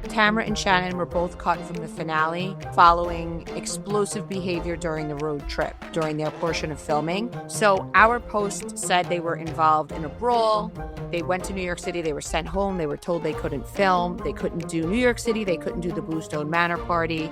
Tamara and Shannon were both cut from the finale following explosive behavior during the road trip, during their portion of filming. So our post said they were involved in a brawl. They went to New York City. They were sent home. They were told they couldn't film. They couldn't do New York City. They couldn't do the Bluestone Manor party.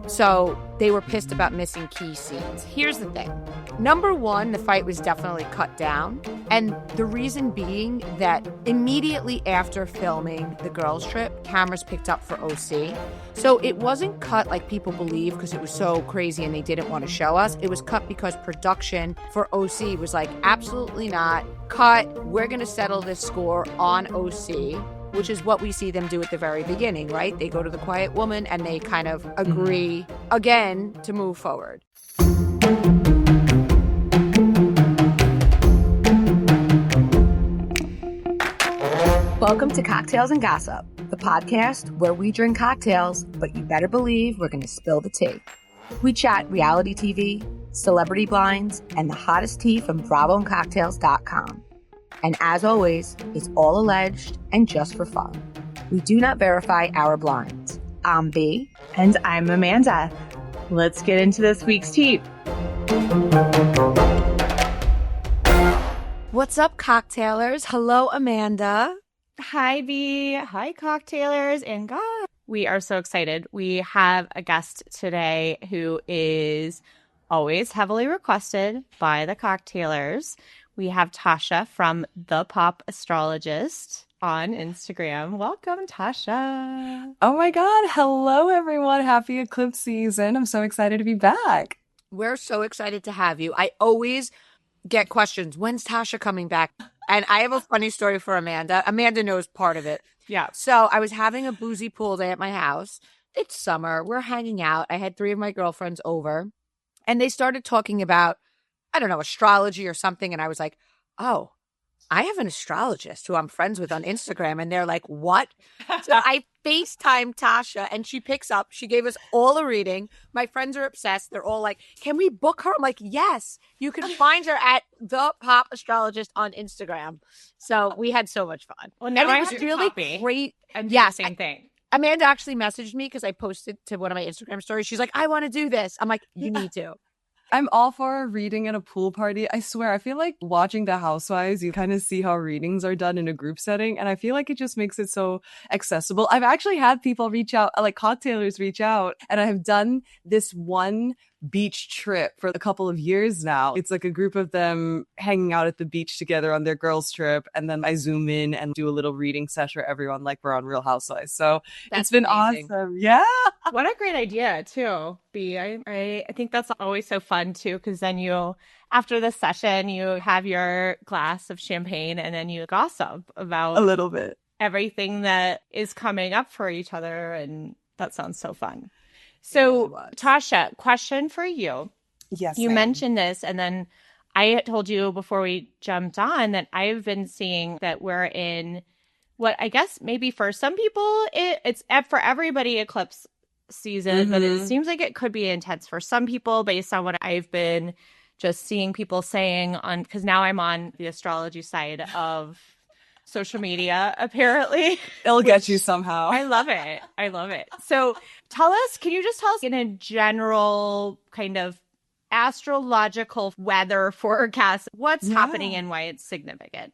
So they were pissed about missing key scenes. Here's the thing. Number one, the fight was definitely cut down. And the reason being that immediately after filming the girls' trip, cameras picked up for OC. So it wasn't cut like people believe because it was so crazy and they didn't want to show us. It was cut because production for OC was like, absolutely not. Cut. We're going to settle this score on OC, which is what we see them do at the very beginning, right? They go to the quiet woman and they kind of agree again to move forward. Welcome to Cocktails and Gossip, the podcast where we drink cocktails, but you better believe we're going to spill the tea. We chat reality TV, celebrity blinds, and the hottest tea from BravoandCocktails.com. And as always, it's all alleged and just for fun. We do not verify our blinds. I'm B. And I'm Amanda. Let's get into this week's tea. What's up, cocktailers? Hello, Amanda. Hi, B. Hi, cocktailers and God. We are so excited. We have a guest today who is always heavily requested by the cocktailers. We have Tasha from The Pop Astrologist on Instagram. Welcome, Tasha. Oh my God. Hello, everyone. Happy eclipse season. I'm so excited to be back. We're so excited to have you. I always get questions. When's Tasha coming back? And I have a funny story for Amanda. Amanda knows part of it. Yeah. So I was having a boozy pool day at my house. It's summer. We're hanging out. I had 3 of my girlfriends over and they started talking about, I don't know, astrology or something. And I was like, oh, I have an astrologist who I'm friends with on Instagram. And they're like, what? So I FaceTime Tasha and she picks up. She gave us all a reading. My friends are obsessed. They're all like, can we book her? I'm like, yes, you can find her at The Pop Astrologist on Instagram. So we had so much fun. Well, now I it was have to really copy great. and do Yes, the same thing. Amanda actually messaged me because I posted to one of my Instagram stories. She's like, I want to do this. I'm like, you need to. I'm all for a reading at a pool party. I swear, I feel like watching The Housewives, you kind of see how readings are done in a group setting. And I feel like it just makes it so accessible. I've actually had people reach out, like cocktailers reach out, and I have done this one beach trip for a couple of years now. It's like a group of them hanging out at the beach together on their girls trip. And then I zoom in and do a little reading session for everyone like we're on Real Housewives. So it's been amazing. awesome. Yeah. What a great idea, too, B. I think that's always so fun, too, because then you, after the session, you have your glass of champagne and then you gossip about A little bit. everything that is coming up for each other. And that sounds so fun. So, Tasha, question for you. Yes. You ma'am. mentioned this, and then I told you before we jumped on that I've been seeing that we're in what I guess maybe for some people it's for everybody eclipse season, but it seems like it could be intense for some people based on what I've been just seeing people saying on, because now I'm on the astrology side of social media, apparently. It'll get you somehow. I love it. I love it. So can you just tell us in a general kind of astrological weather forecast, what's happening and why it's significant?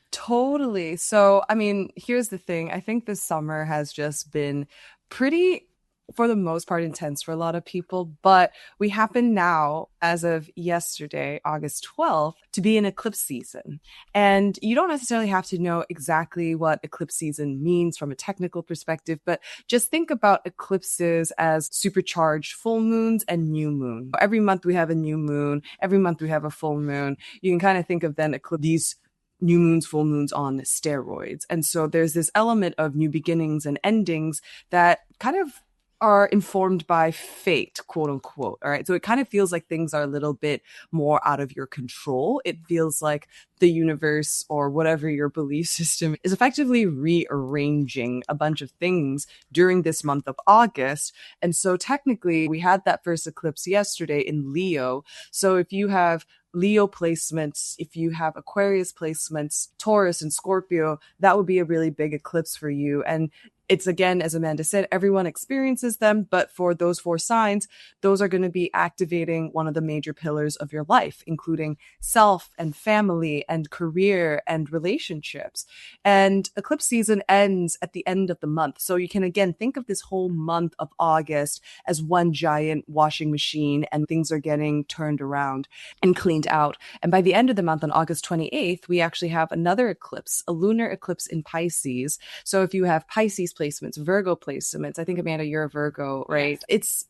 Totally. So, I mean, here's the thing. I think this summer has just been pretty, for the most part, intense for a lot of people. But we happen now, as of yesterday, August 12th, to be in eclipse season. And you don't necessarily have to know exactly what eclipse season means from a technical perspective, but just think about eclipses as supercharged full moons and new moon. Every month we have a new moon. Every month we have a full moon. You can kind of think of then these new moons, full moons on steroids. And so there's this element of new beginnings and endings that kind of are informed by fate, quote unquote. All right. So it kind of feels like things are a little bit more out of your control. It feels like the universe or whatever your belief system is effectively rearranging a bunch of things during this month of August. And so technically we had that first eclipse yesterday in Leo. So if you have Leo placements, if you have Aquarius placements, Taurus and Scorpio, that would be a really big eclipse for you. And it's again, as Amanda said, everyone experiences them, but for those 4 signs, those are going to be activating one of the major pillars of your life, including self and family and career and relationships. And eclipse season ends at the end of the month. So you can again think of this whole month of August as one giant washing machine, and things are getting turned around and cleaned out. And by the end of the month, on August 28th, we actually have another eclipse, a lunar eclipse in Pisces. So if you have Pisces placements, Virgo placements, I think, Amanda, you're a Virgo, right? Yes.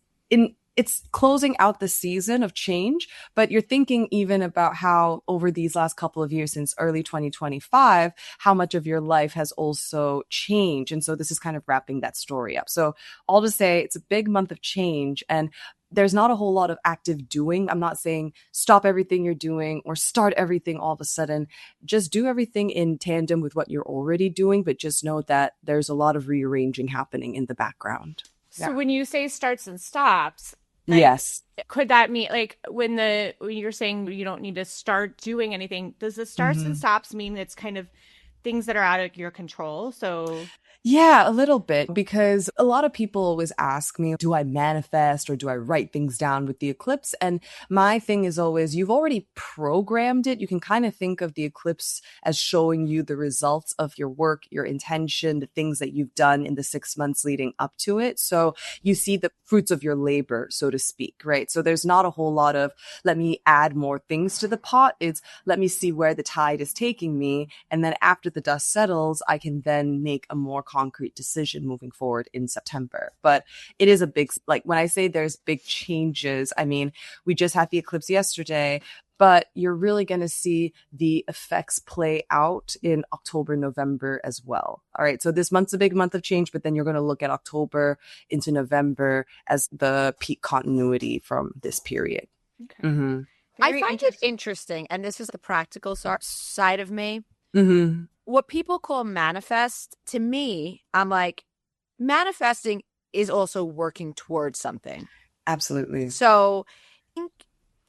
It's closing out the season of change, but you're thinking even about how over these last couple of years since early 2025, how much of your life has also changed. And so this is kind of wrapping that story up. So all to say, it's a big month of change, and there's not a whole lot of active doing. I'm not saying stop everything you're doing or start everything all of a sudden. Just do everything in tandem with what you're already doing, but just know that there's a lot of rearranging happening in the background. So when you say starts and stops, like, yes. could that mean like when you're saying you don't need to start doing anything, does the starts and stops mean it's kind of things that are out of your control? So yeah, a little bit, because a lot of people always ask me, do I manifest or do I write things down with the eclipse? And my thing is always, you've already programmed it. You can kind of think of the eclipse as showing you the results of your work, your intention, the things that you've done in the 6 months leading up to it. So you see the fruits of your labor, so to speak, right? So there's not a whole lot of, let me add more things to the pot. It's, let me see where the tide is taking me. And then after the dust settles, I can then make a more concrete decision moving forward in September. But it is a big, like when I say there's big changes, I mean, we just had the eclipse yesterday, but you're really going to see the effects play out in October, November as well. All right. So this month's a big month of change, but then you're going to look at October into November as the peak continuity from this period. Okay. Mm-hmm. I find it interesting, and this is the practical side of me. Mm-hmm. What people call manifest, to me, I'm like, manifesting is also working towards something. Absolutely. So I think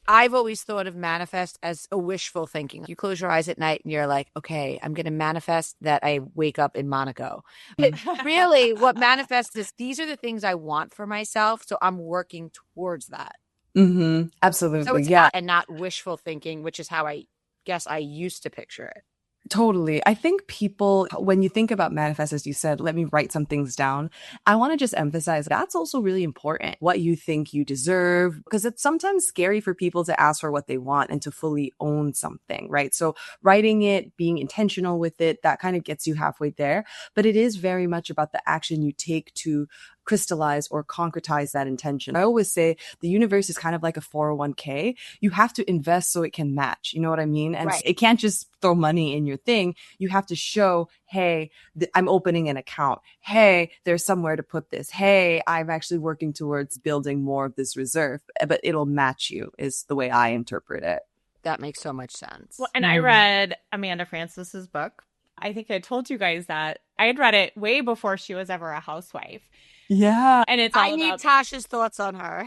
I've always thought of manifest as a wishful thinking. You close your eyes at night and you're like, okay, I'm going to manifest that I wake up in Monaco. But really, what manifest is, these are the things I want for myself, so I'm working towards that. Mm-hmm. Absolutely. So it's yeah. and not wishful thinking, which is how I guess I used to picture it. Totally. I think people, when you think about manifest, as you said, let me write some things down. I want to just emphasize that's also really important. What you think you deserve, because it's sometimes scary for people to ask for what they want and to fully own something, right? So writing it, being intentional with it, that kind of gets you halfway there. But it is very much about the action you take to crystallize or concretize that intention. I always say the universe is kind of like a 401k. You have to invest so it can match. You know what I mean? And right. It can't just throw money in your thing. You have to show, hey, I'm opening an account. Hey, there's somewhere to put this. Hey, I'm actually working towards building more of this reserve, but it'll match you is the way I interpret it. That makes so much sense. Well, and I read Amanda Francis's book. I think I told you guys that I had read it way before she was ever a housewife. Yeah. And it's all I need Tasha's thoughts on her.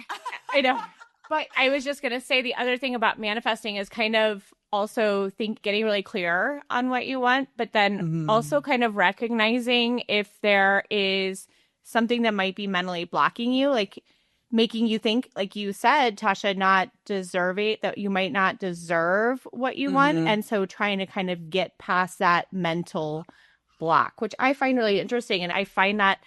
I know. But I was just going to say the other thing about manifesting is kind of also getting really clear on what you want, but then also kind of recognizing if there is something that might be mentally blocking you, like making you think, like you said, Tasha, not deserving, that you might not deserve what you want. And so trying to kind of get past that mental block, which I find really interesting. And I find that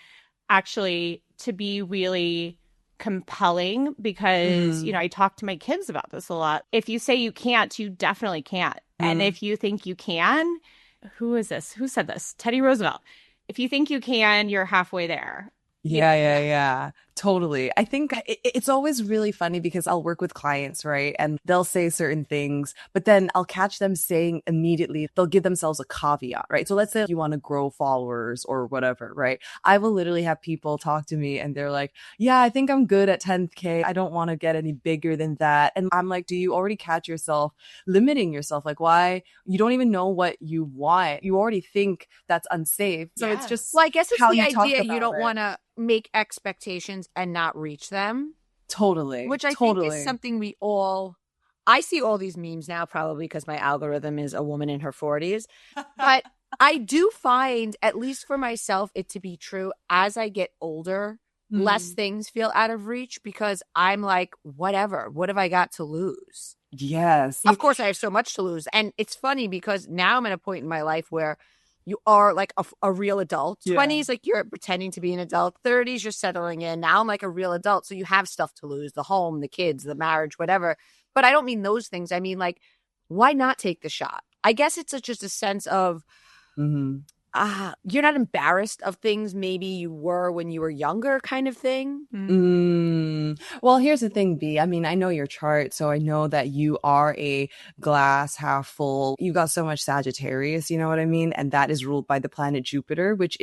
actually to be really compelling because, you know, I talk to my kids about this a lot. If you say you can't, you definitely can't. And if you think you can, who is this? Who said this? Teddy Roosevelt. If you think you can, you're halfway there. Yeah. Totally. I think it's always really funny because I'll work with clients, right? And they'll say certain things, but then I'll catch them saying immediately, they'll give themselves a caveat, right? So let's say you want to grow followers or whatever, right? I will literally have people talk to me and they're like, yeah, I think I'm good at 10K. I don't want to get any bigger than that. And I'm like, do you already catch yourself limiting yourself? Like, why? You don't even know what you want. You already think that's unsafe. So it's just, well, I guess it's how the you talk idea about you don't it. want to make expectations and not reach them. Totally. Which I think is something I see all these memes now, probably because my algorithm is a woman in her 40s. But I do find, at least for myself, it to be true as I get older, less things feel out of reach because I'm like, whatever, what have I got to lose? Yes. Of course, I have so much to lose. And it's funny because now I'm at a point in my life where you are like a real adult. Yeah. 20s, like you're pretending to be an adult. 30s, you're settling in. Now I'm like a real adult. So you have stuff to lose, the home, the kids, the marriage, whatever. But I don't mean those things. I mean, like, why not take the shot? I guess it's just a sense of, you're not embarrassed of things maybe you were when you were younger kind of thing. Well, here's the thing, B. I mean, I know your chart, so I know that you are a glass half full. You got so much Sagittarius, you know what I mean? And that is ruled by the planet Jupiter, which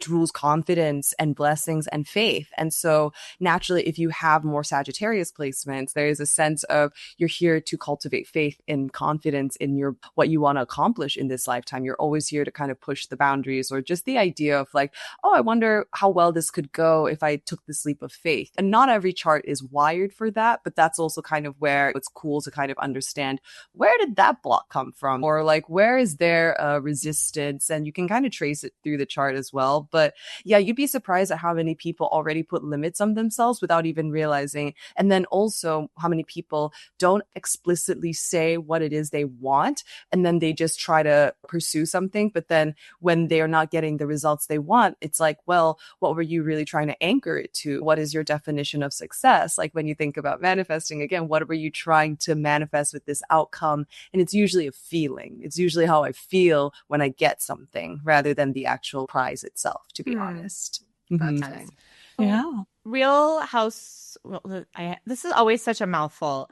rules confidence and blessings and faith. And so naturally, if you have more Sagittarius placements, there is a sense of you're here to cultivate faith and confidence in what you want to accomplish in this lifetime. You're always here to kind of push the boundaries, or just the idea of like, oh, I wonder how well this could go if I took this leap of faith. And not every chart is wired for that, but that's also kind of where it's cool to kind of understand, where did that block come from? Or like, where is there a resistance? And you can kind of trace it through the chart as well. But yeah, you'd be surprised at how many people already put limits on themselves without even realizing. And then also how many people don't explicitly say what it is they want. And then they just try to pursue something. But then when they are not getting the results they want, it's like, well, what were you really trying to anchor it to? What is your definition of success? Like when you think about manifesting, again, what were you trying to manifest with this outcome? And it's usually a feeling. It's usually how I feel when I get something rather than the actual prize itself, to be honest. That's nice. Yeah. Real House. Well, this is always such a mouthful.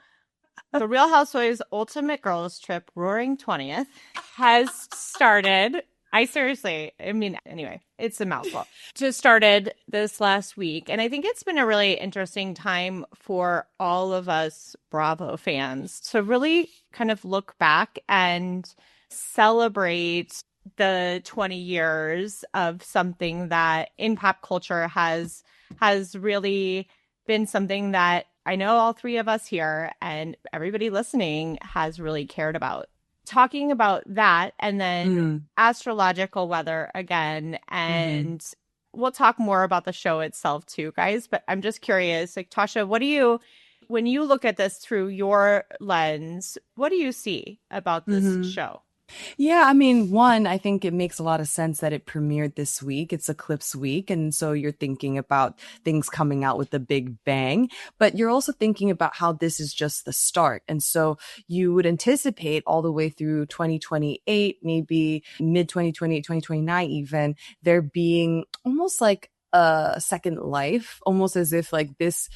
The Real Housewives Ultimate Girls Trip Roaring 20th has started. Anyway, it's a mouthful. Just started this last week. And I think it's been a really interesting time for all of us Bravo fans to really kind of look back and celebrate the 20 years of something that in pop culture has really been something that I know all three of us here and everybody listening has really cared about. Talking about that and then astrological weather again. And we'll talk more about the show itself too, guys. But I'm just curious, like, Tasha, when you look at this through your lens, what do you see about this show? Yeah, I mean, one, I think it makes a lot of sense that it premiered this week. It's Eclipse week. And so you're thinking about things coming out with a big bang, but you're also thinking about how this is just the start. And so you would anticipate all the way through 2028, maybe mid 2028, 2029 even, there being almost like a second life, almost as if like this,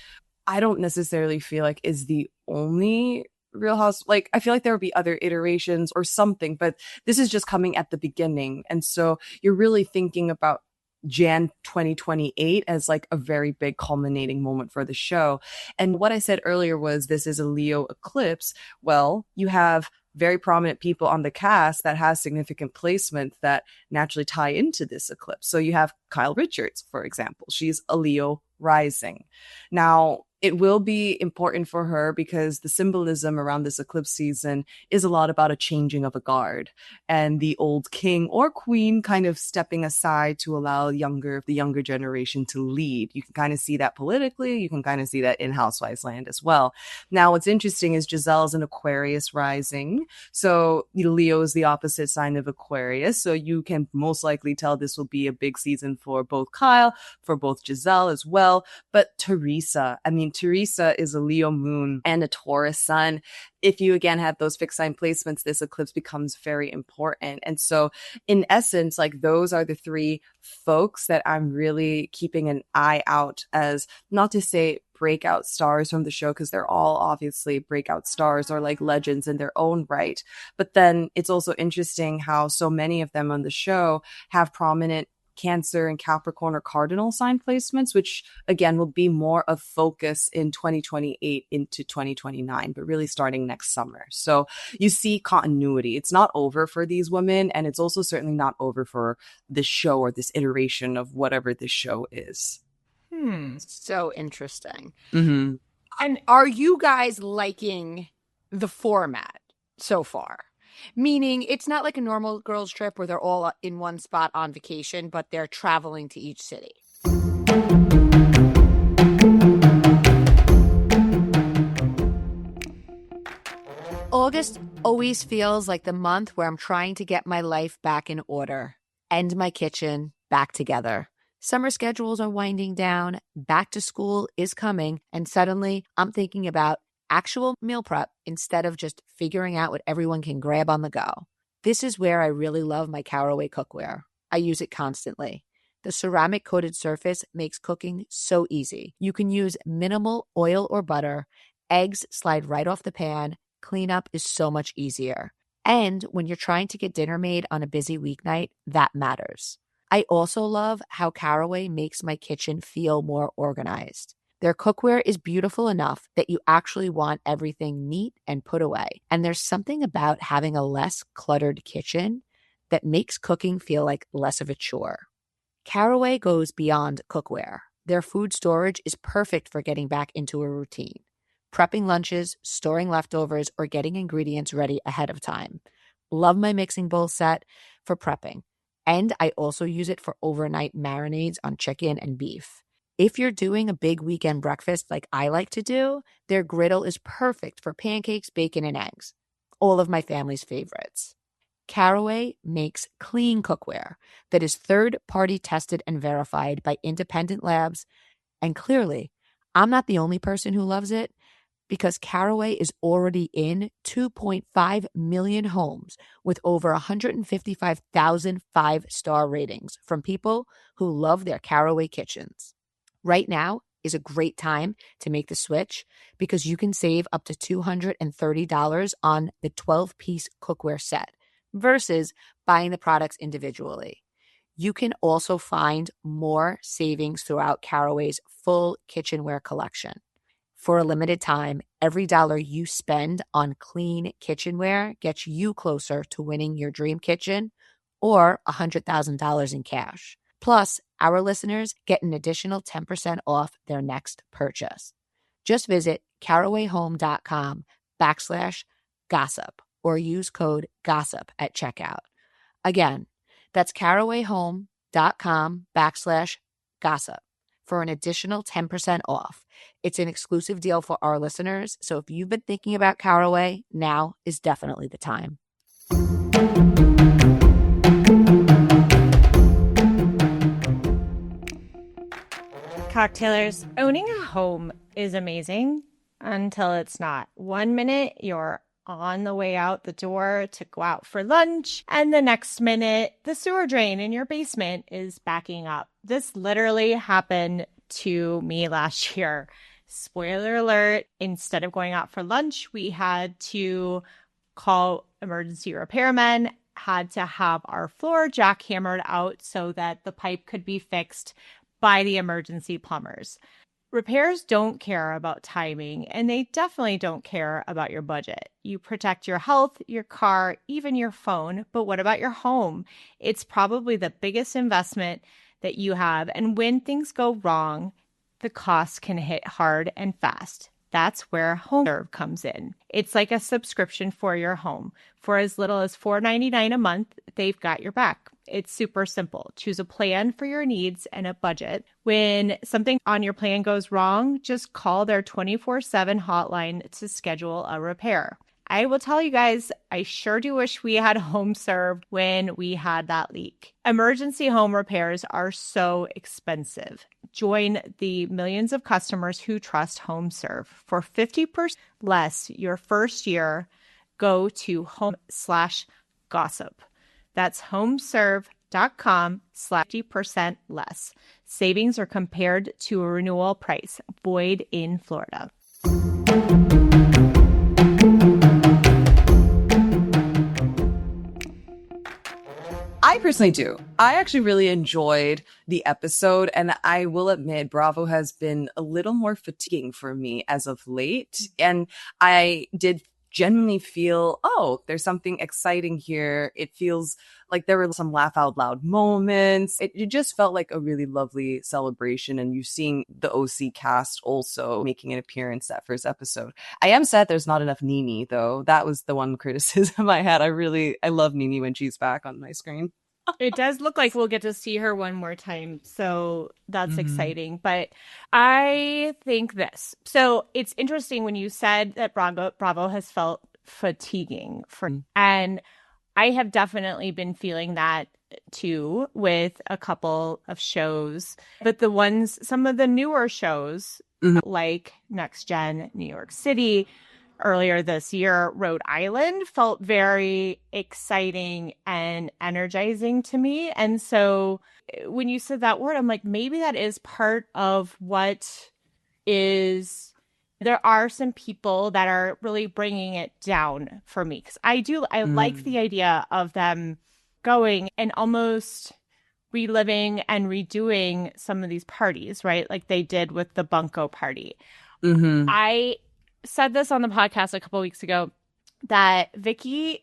I don't necessarily feel like is the only Real House. Like, I feel like there would be other iterations or something, but this is just coming at the beginning. And so you're really thinking about Jan 2028 as like a very big culminating moment for the show. And what I said earlier was this is a Leo eclipse. Well, you have very prominent people on the cast that has significant placements that naturally tie into this eclipse. So you have Kyle Richards, for example. She's a Leo rising. Now, it will be important for her because the symbolism around this eclipse season is a lot about a changing of a guard and the old king or queen kind of stepping aside to allow the younger generation to lead. You can kind of see that politically. You can kind of see that in Housewives land as well. Now, what's interesting is Giselle's an Aquarius rising. So Leo is the opposite sign of Aquarius. So you can most likely tell this will be a big season for both Kyle, for both Giselle as well. But Teresa is a Leo moon and a Taurus sun. If you again have those fixed sign placements, this eclipse becomes very important. And so in essence, like those are the three folks that I'm really keeping an eye out as, not to say breakout stars from the show, because they're all obviously breakout stars or like legends in their own right. But then it's also interesting how so many of them on the show have prominent Cancer and Capricorn or cardinal sign placements, which again will be more of focus in 2028 into 2029, but really starting next summer. So you see continuity. It's not over for these women, and it's also certainly not over for this show or this iteration of whatever this show is. So interesting. Mm-hmm. And are you guys liking the format so far? Meaning it's not like a normal girls trip where they're all in one spot on vacation, but they're traveling to each city. August always feels like the month where I'm trying to get my life back in order and my kitchen back together. Summer schedules are winding down, back to school is coming, and suddenly I'm thinking about actual meal prep instead of just figuring out what everyone can grab on the go. This is where I really love my Caraway cookware. I use it constantly. The ceramic coated surface makes cooking so easy. You can use minimal oil or butter. Eggs slide right off the pan. Cleanup is so much easier. And when you're trying to get dinner made on a busy weeknight, that matters. I also love how Caraway makes my kitchen feel more organized. Their cookware is beautiful enough that you actually want everything neat and put away. And there's something about having a less cluttered kitchen that makes cooking feel like less of a chore. Caraway goes beyond cookware. Their food storage is perfect for getting back into a routine. Prepping lunches, storing leftovers, or getting ingredients ready ahead of time. Love my mixing bowl set for prepping. And I also use it for overnight marinades on chicken and beef. If you're doing a big weekend breakfast like I like to do, their griddle is perfect for pancakes, bacon, and eggs. All of my family's favorites. Caraway makes clean cookware that is third-party tested and verified by independent labs. And clearly, I'm not the only person who loves it, because Caraway is already in 2.5 million homes with over 155,000 five-star ratings from people who love their Caraway kitchens. Right now is a great time to make the switch because you can save up to $230 on the 12-piece cookware set versus buying the products individually. You can also find more savings throughout Caraway's full kitchenware collection. For a limited time, every dollar you spend on clean kitchenware gets you closer to winning your dream kitchen or $100,000 in cash. Plus, our listeners get an additional 10% off their next purchase. Just visit carawayhome.com/gossip or use code GOSSIP at checkout. Again, that's carawayhome.com/gossip for an additional 10% off. It's an exclusive deal for our listeners, so if you've been thinking about Caraway, now is definitely the time. Cocktailers, owning a home is amazing until it's not. 1 minute you're on the way out the door to go out for lunch, and the next minute the sewer drain in your basement is backing up. This literally happened to me last year. Spoiler alert, instead of going out for lunch, we had to call emergency repairmen, had to have our floor jackhammered out so that the pipe could be fixed by the emergency plumbers. Repairs don't care about timing, and they definitely don't care about your budget. You protect your health, your car, even your phone, but what about your home? It's probably the biggest investment that you have, and when things go wrong, the costs can hit hard and fast. That's where Homeserve comes in. It's like a subscription for your home. For as little as $4.99 a month, they've got your back. It's super simple. Choose a plan for your needs and a budget. When something on your plan goes wrong, just call their 24/7 hotline to schedule a repair. I will tell you guys, I sure do wish we had Homeserve when we had that leak. Emergency home repairs are so expensive. Join the millions of customers who trust Homeserve. For 50% less your first year, go to home/gossip. That's homeserve.com/50% less. Savings are compared to a renewal price. Void in Florida. I personally do. I actually really enjoyed the episode, and I will admit Bravo has been a little more fatiguing for me as of late. And I did genuinely feel, oh, there's something exciting here. It feels like there were some laugh out loud moments. It just felt like a really lovely celebration. And you seeing the OC cast also making an appearance that first episode. I am sad there's not enough Nini, though. That was the one criticism I had. I love Nini when she's back on my screen. It does look like we'll get to see her one more time. So that's Mhm. exciting. But I think this. So it's interesting when you said that Bravo has felt fatiguing and I have definitely been feeling that too with a couple of shows. But some of the newer shows like Next Gen New York City, earlier this year, Rhode Island felt very exciting and energizing to me. And so when you said that word, I'm like, maybe that is part of what is. There are some people that are really bringing it down for me because I like the idea of them going and almost reliving and redoing some of these parties, right? Like they did with the Bunko party. I said this on the podcast a couple weeks ago that Vicky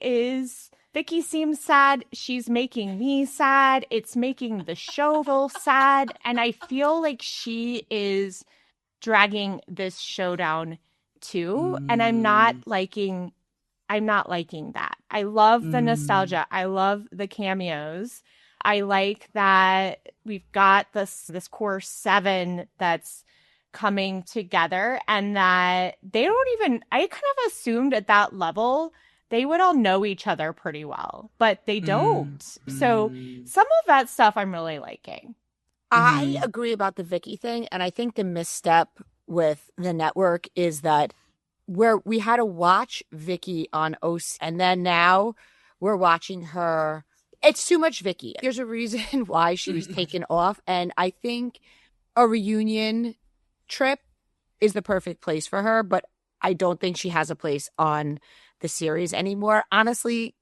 seems sad. She's making me sad. It's making the show feel sad. And I feel like she is dragging this show down too. And I'm not liking that. I love the nostalgia. I love the cameos. I like that we've got this core 7 that's coming together and that they don't even, I kind of assumed at that level they would all know each other pretty well, but they don't. So some of that stuff I'm really liking. I agree about the Vicky thing, and I think the misstep with the network is that where we had to watch Vicky on OC, and then now we're watching her. It's too much Vicky. There's a reason why she was taken off, and I think a reunion trip is the perfect place for her, but I don't think she has a place on the series anymore. Honestly,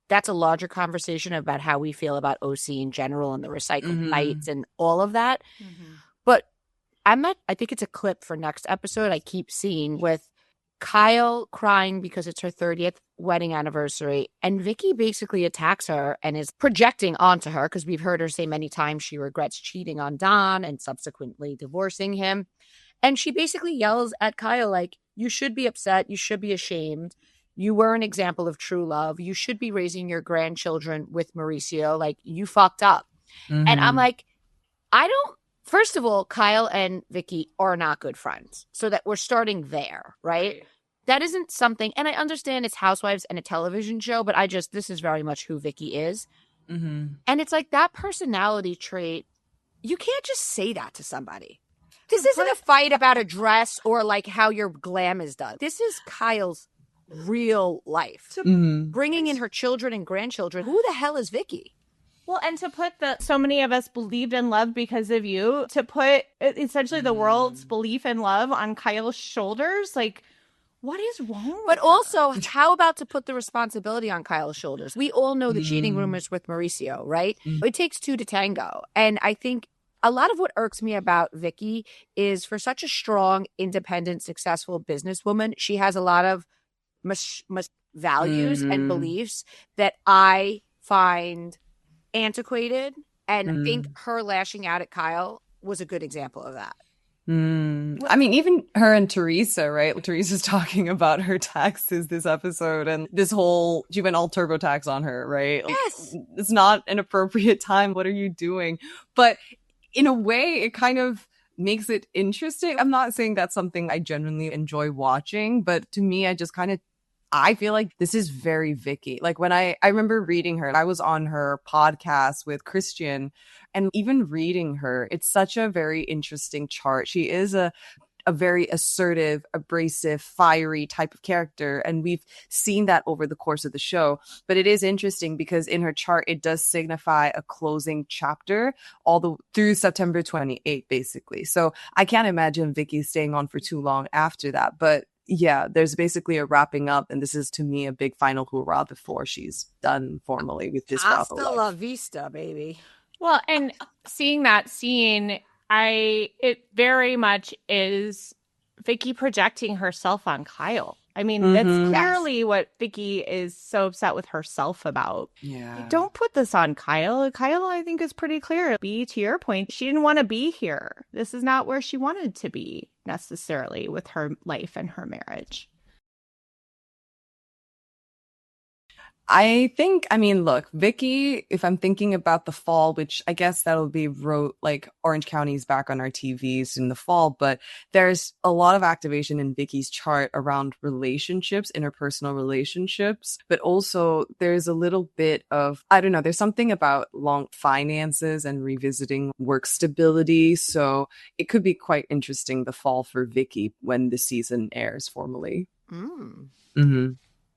that's a larger conversation about how we feel about OC in general and the recycled fights and all of that. But I think it's a clip for next episode I keep seeing with Kyle crying because it's her 30th wedding anniversary. And Vicky basically attacks her and is projecting onto her because we've heard her say many times she regrets cheating on Don and subsequently divorcing him. And she basically yells at Kyle like, you should be upset. You should be ashamed. You were an example of true love. You should be raising your grandchildren with Mauricio. Like, you fucked up. And I'm like, first of all, Kyle and Vicky are not good friends. So that we're starting there, right? That isn't something, and I understand it's Housewives and a television show, but this is very much who Vicky is. And it's like that personality trait, you can't just say that to somebody. This isn't a fight about a dress or like how your glam is done. This is Kyle's real life. Bringing in her children and grandchildren. Who the hell is Vicky? Well, and to put so many of us believed in love because of you, to put essentially the world's belief in love on Kyle's shoulders, like, what is wrong But also, how about to put the responsibility on Kyle's shoulders? We all know the cheating rumors with Mauricio, right? It takes two to tango. And I think a lot of what irks me about Vicky is for such a strong, independent, successful businesswoman, she has a lot of values and beliefs that I find antiquated, and I think her lashing out at Kyle was a good example of that. I mean, even her and Teresa, right? Teresa's talking about her taxes this episode, and she went all TurboTax on her, right? Like, Yes. It's not an appropriate time. What are you doing? But in a way, it kind of makes it interesting. I'm not saying that's something I genuinely enjoy watching, but to me, I feel like this is very Vicky. Like when I remember reading her, I was on her podcast with Christian, and even reading her, it's such a very interesting chart. She is a very assertive, abrasive, fiery type of character. And we've seen that over the course of the show. But it is interesting because in her chart, it does signify a closing chapter through September 28th, basically. So I can't imagine Vicky staying on for too long after that. But yeah, there's basically a wrapping up, and this is to me a big final hurrah before she's done formally with this Bravo Hasta life. la vista, baby. Well, and seeing that scene, it very much is Vicky projecting herself on Kyle. I mean, that's Mhm. clearly what Vicky is so upset with herself about. Yeah. Don't put this on Kyle. Kyle, I think, is pretty clear. B, to your point, she didn't want to be here. This is not where she wanted to be necessarily with her life and her marriage. I think, I mean, look, Vicky, if I'm thinking about the fall, which I guess that'll be like Orange County's back on our TVs in the fall, but there's a lot of activation in Vicky's chart around relationships, interpersonal relationships, but also there's a little bit of, I don't know, there's something about long finances and revisiting work stability. So it could be quite interesting the fall for Vicky when the season airs formally. Mm. Mm-hmm.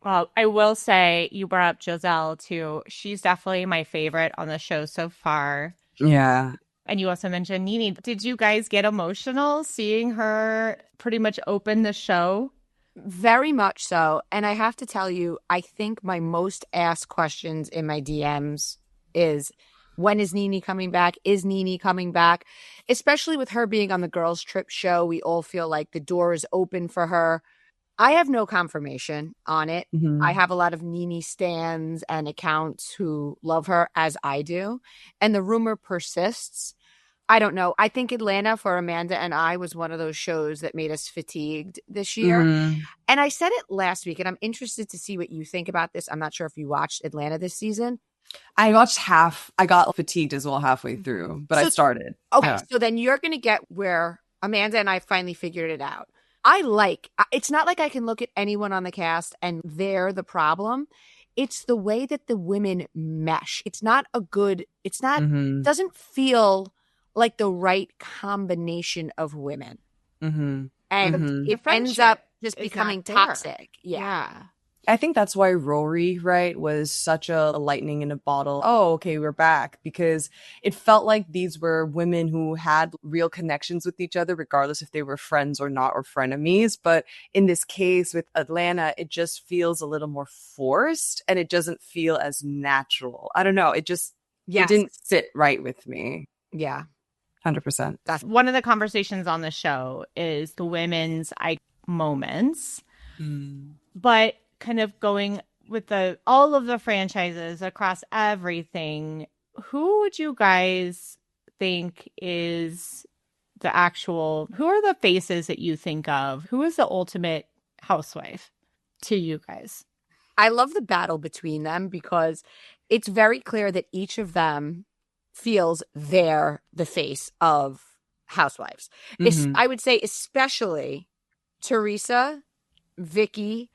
Well, I will say you brought up Giselle too. She's definitely my favorite on the show so far. Yeah. And you also mentioned Nene. Did you guys get emotional seeing her pretty much open the show? Very much so. And I have to tell you, I think my most asked questions in my DMs is, when is Nene coming back? Is Nene coming back? Especially with her being on the girls' trip show, we all feel like the door is open for her. I have no confirmation on it. Mm-hmm. I have a lot of Nene stans and accounts who love her as I do. And the rumor persists. I don't know. I think Atlanta for Amanda and I was one of those shows that made us fatigued this year. Mm-hmm. And I said it last week, and I'm interested to see what you think about this. I'm not sure if you watched Atlanta this season. I watched half. I got fatigued as well halfway through, but I started. Okay, Yeah. so then you're going to get where Amanda and I finally figured it out. It's not like I can look at anyone on the cast and they're the problem. It's the way that the women mesh. Mm-hmm. Doesn't feel like the right combination of women. Mm-hmm. And Mm-hmm. it ends up just becoming toxic. Yeah. I think that's why Rory, right, was such a lightning in a bottle. Oh, okay, we're back. Because it felt like these were women who had real connections with each other, regardless if they were friends or not, or frenemies. But in this case with Atlanta, it just feels a little more forced and it doesn't feel as natural. I don't know. It didn't sit right with me. Yeah. 100%. That's one of the conversations on the show is the women's moments. But kind of going with all of the franchises across everything, who would you guys think is who are the faces that you think of? Who is the ultimate housewife to you guys? I love the battle between them because it's very clear that each of them feels they're the face of Housewives. Mm-hmm. I would say especially Teresa, Vicky,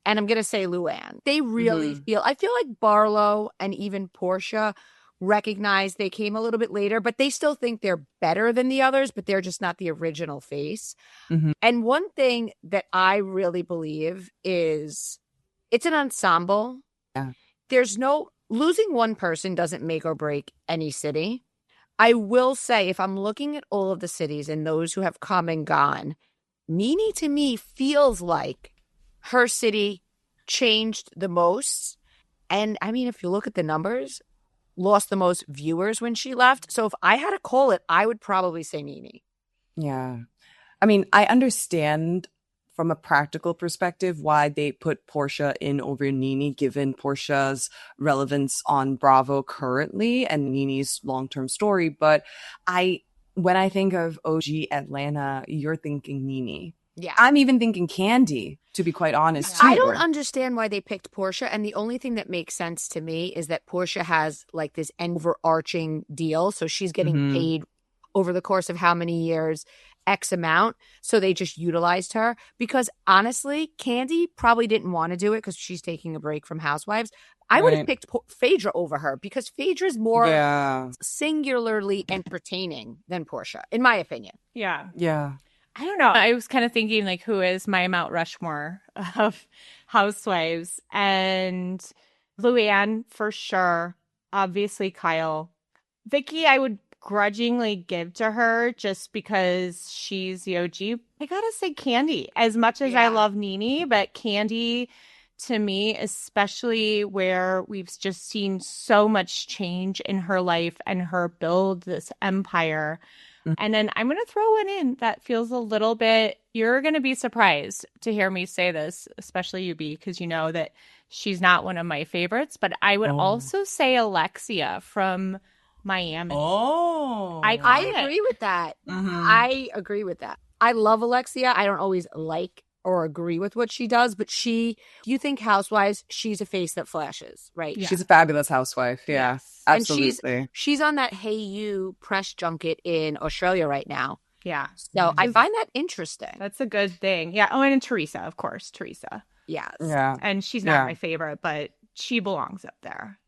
and I'm going to say Luann. They really I feel like Barlow and even Portia recognize they came a little bit later, but they still think they're better than the others, but they're just not the original face. Mm-hmm. And one thing that I really believe is it's an ensemble. Yeah. Losing one person doesn't make or break any city. I will say, if I'm looking at all of the cities and those who have come and gone, Nene to me feels like her city changed the most. And I mean, if you look at the numbers, lost the most viewers when she left. So if I had to call it, I would probably say Nene. Yeah. I mean, I understand from a practical perspective why they put Portia in over Nene, given Portia's relevance on Bravo currently and Nene's long-term story. But when I think of OG Atlanta, you're thinking Nene. Yeah. I'm even thinking Candy, to be quite honest. I don't understand why they picked Portia. And the only thing that makes sense to me is that Portia has like this overarching deal. So she's getting paid over the course of how many years, X amount. So they just utilized her because honestly, Candy probably didn't want to do it because she's taking a break from Housewives. I would have picked Phaedra over her because Phaedra's more singularly entertaining than Portia, in my opinion. Yeah. Yeah. I don't know. I was kind of thinking like, who is my Mount Rushmore of housewives? And Luann for sure. Obviously Kyle. Vicky, I would grudgingly give to her just because she's the OG. I gotta say Candy. As much as I love Nene, but Candy to me, especially where we've just seen so much change in her life and her build this empire. And then I'm going to throw one in that feels a little bit, you're going to be surprised to hear me say this, especially you, B, because you know that she's not one of my favorites. But I would Oh. also say Alexia from Miami. Oh. I Iconic. agree with that. Mhm. I agree with that. I love Alexia. I don't always like or agree with what she does, but if you think Housewives, she's a face that flashes, right? Yeah. She's a fabulous housewife. Yeah, Yes. And absolutely. she's on that Hey You press junket in Australia right now. Yeah. So I find that interesting. That's a good thing. Yeah. Oh, and Teresa, of course. Teresa. Yes. Yeah. And she's not my favorite, but she belongs up there.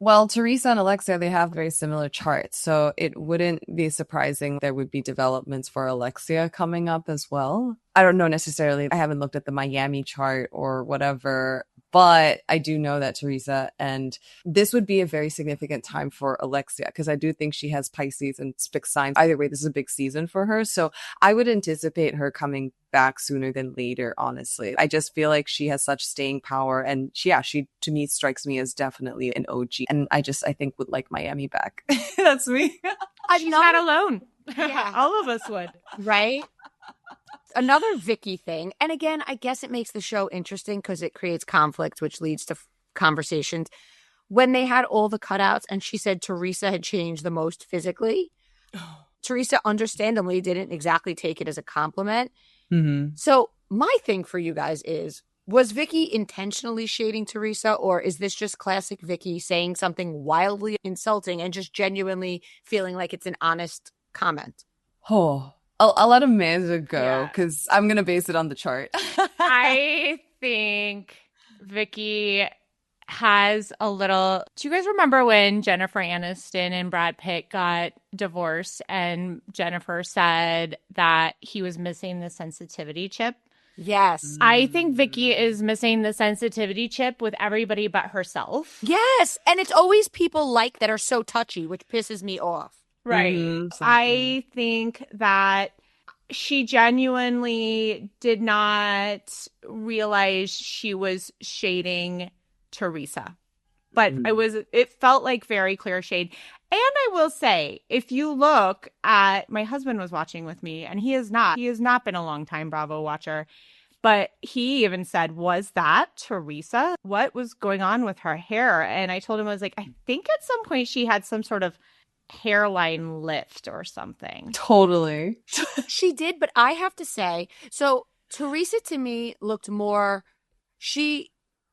Well, Teresa and Alexia, they have very similar charts. So it wouldn't be surprising there would be developments for Alexia coming up as well. I don't know necessarily. I haven't looked at the Miami chart or whatever, but I do know that Teresa, and this would be a very significant time for Alexia because I do think she has Pisces and fixed signs. Either way, this is a big season for her. So I would anticipate her coming back sooner than later, honestly. I just feel like she has such staying power, and she to me strikes me as definitely an OG. And I think would like Miami back. That's me. She's not alone. Yeah. All of us would. Right? Another Vicky thing, and again, I guess it makes the show interesting because it creates conflict, which leads to conversations. When they had all the cutouts and she said Teresa had changed the most physically, Teresa understandably didn't exactly take it as a compliment. Mm-hmm. So my thing for you guys is, was Vicky intentionally shading Teresa, or is this just classic Vicky saying something wildly insulting and just genuinely feeling like it's an honest comment? Oh, I'll let Amanda go Yeah. because I'm going to base it on the chart. I think Vicky has a little. Do you guys remember when Jennifer Aniston and Brad Pitt got divorced and Jennifer said that he was missing the sensitivity chip? Yes. I think Vicky is missing the sensitivity chip with everybody but herself. Yes. And it's always people like that are so touchy, which pisses me off. Right. Mhm. I think that she genuinely did not realize she was shading Teresa. But it felt like very clear shade. And I will say, if you look at, my husband was watching with me, and he has not been a long time Bravo watcher, but he even said, was that Teresa? What was going on with her hair? And I told him, I was like, I think at some point she had some sort of hairline lift or something. Totally. She did, but I have to say, so Teresa to me she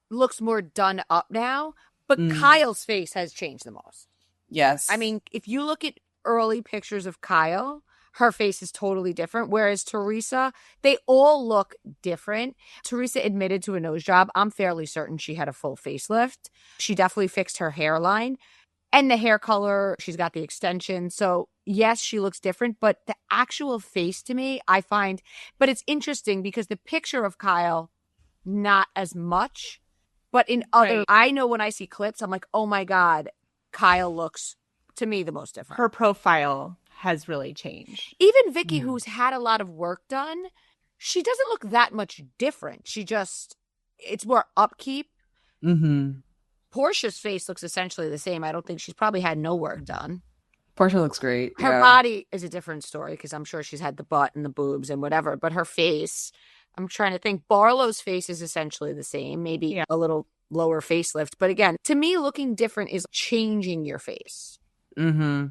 looks more done up now, but Kyle's face has changed the most. Yes. I mean, if you look at early pictures of Kyle, her face is totally different. Whereas Teresa, they all look different. Teresa admitted to a nose job. I'm fairly certain she had a full facelift. She definitely fixed her hairline and the hair color. She's got the extension. So yes, she looks different, but the actual face to me, I find, but it's interesting because the picture of Kyle, not as much, but in other, I know when I see clips, I'm like, oh my God, Kyle looks to me the most different. Her profile has really changed. Even Vicky, who's had a lot of work done, she doesn't look that much different. It's more upkeep. Mm-hmm. Portia's face looks essentially the same. I don't think she's probably had no work done. Portia looks great. Her body is a different story because I'm sure she's had the butt and the boobs and whatever, but her face, I'm trying to think. Barlow's face is essentially the same, maybe a little lower facelift. But again, to me, looking different is changing your face. Mm-hmm.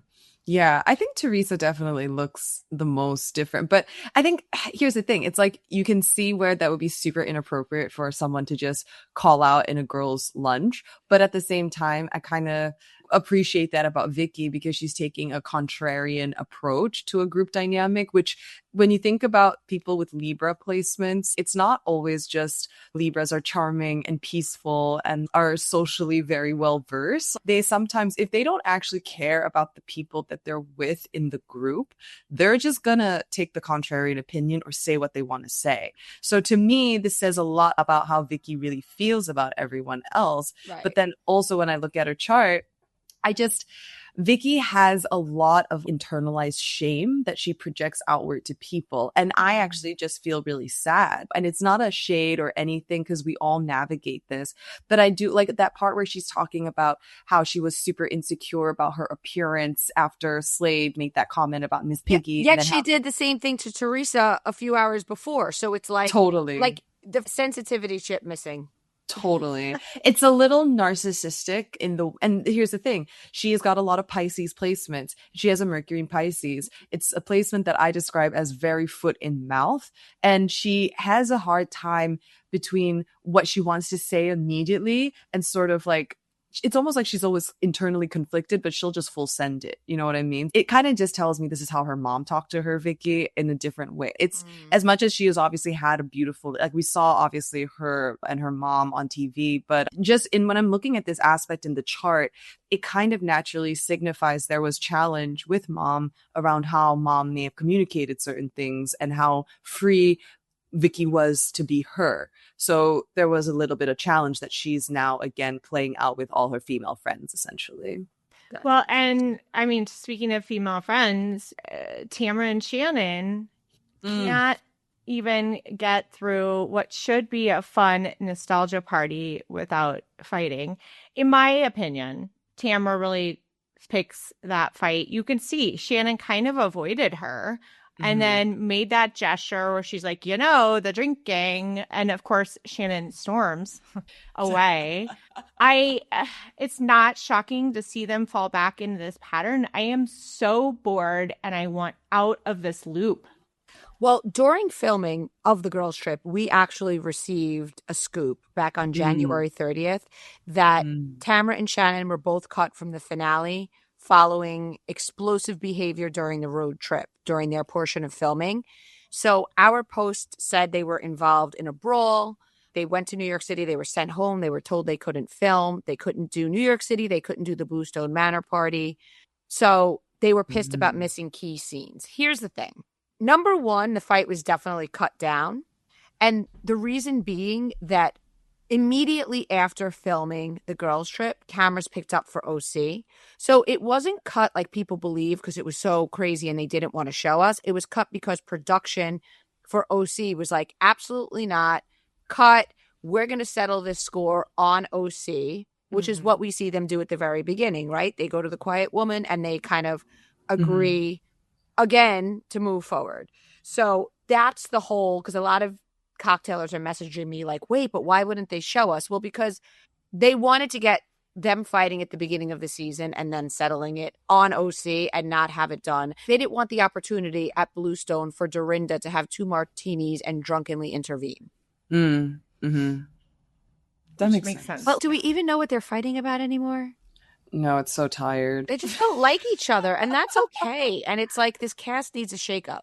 Yeah, I think Teresa definitely looks the most different. But I think here's the thing. It's like you can see where that would be super inappropriate for someone to just call out in a girl's lunch. But at the same time, I kind of appreciate that about Vicky because she's taking a contrarian approach to a group dynamic, which when you think about people with Libra placements, it's not always just Libras are charming and peaceful and are socially very well versed. They sometimes, if they don't actually care about the people that they're with in the group, they're just gonna take the contrarian opinion or say what they want to say. So to me, this says a lot about how Vicky really feels about everyone else. Right. But then also when I look at her chart, Vicky has a lot of internalized shame that she projects outward to people. And I actually just feel really sad. And it's not a shade or anything because we all navigate this. But I do like that part where she's talking about how she was super insecure about her appearance after Slade made that comment about Miss Piggy. Yet she did the same thing to Teresa a few hours before. So it's like, totally. Like the sensitivity chip missing. Totally. It's a little narcissistic and here's the thing. She has got a lot of Pisces placements. She has a Mercury in Pisces. It's a placement that I describe as very foot in mouth. And she has a hard time between what she wants to say immediately and sort of like, it's almost like she's always internally conflicted, but she'll just full send it. You know what I mean? It kind of just tells me this is how her mom talked to her, Vicky, in a different way. It's as much as she has obviously had a beautiful, like we saw obviously her and her mom on TV, but just when I'm looking at this aspect in the chart, it kind of naturally signifies there was challenge with mom around how mom may have communicated certain things and how free Vicky was to be her. So there was a little bit of challenge that she's now again playing out with all her female friends, essentially. Well, and I mean, speaking of female friends, Tamara and Shannon can't even get through what should be a fun nostalgia party without fighting. In my opinion, Tamara really picks that fight. You can see Shannon kind of avoided her. And then made that gesture where she's like, the drinking. And of course, Shannon storms away. It's not shocking to see them fall back into this pattern. I am so bored and I want out of this loop. Well, during filming of the girls' trip, we actually received a scoop back on January 30th that Tamara and Shannon were both cut from the finale following explosive behavior during the road trip, during their portion of filming. So our post said they were involved in a brawl. They went to New York City. They were sent home. They were told they couldn't film. They couldn't do New York City. They couldn't do the Bluestone Manor party. So they were pissed about missing key scenes. Here's the thing. Number one, the fight was definitely cut down. And the reason being that immediately after filming the girls' trip, cameras picked up for OC. So it wasn't cut like people believe because it was so crazy and they didn't want to show us. It was cut because production for OC was like, absolutely not. Cut. We're going to settle this score on OC, which is what we see them do at the very beginning, right? They go to the quiet woman and they kind of agree again to move forward. So that's the whole, because a lot of cocktailers are messaging me like, wait, but why wouldn't they show us? Well, because they wanted to get them fighting at the beginning of the season and then settling it on OC and not have it done. They didn't want the opportunity at Bluestone for Dorinda to have 2 martinis and drunkenly intervene. That makes sense. Well, do we even know what they're fighting about anymore? No, it's so tired. They just don't like each other, and that's okay. And it's like this cast needs a shakeup.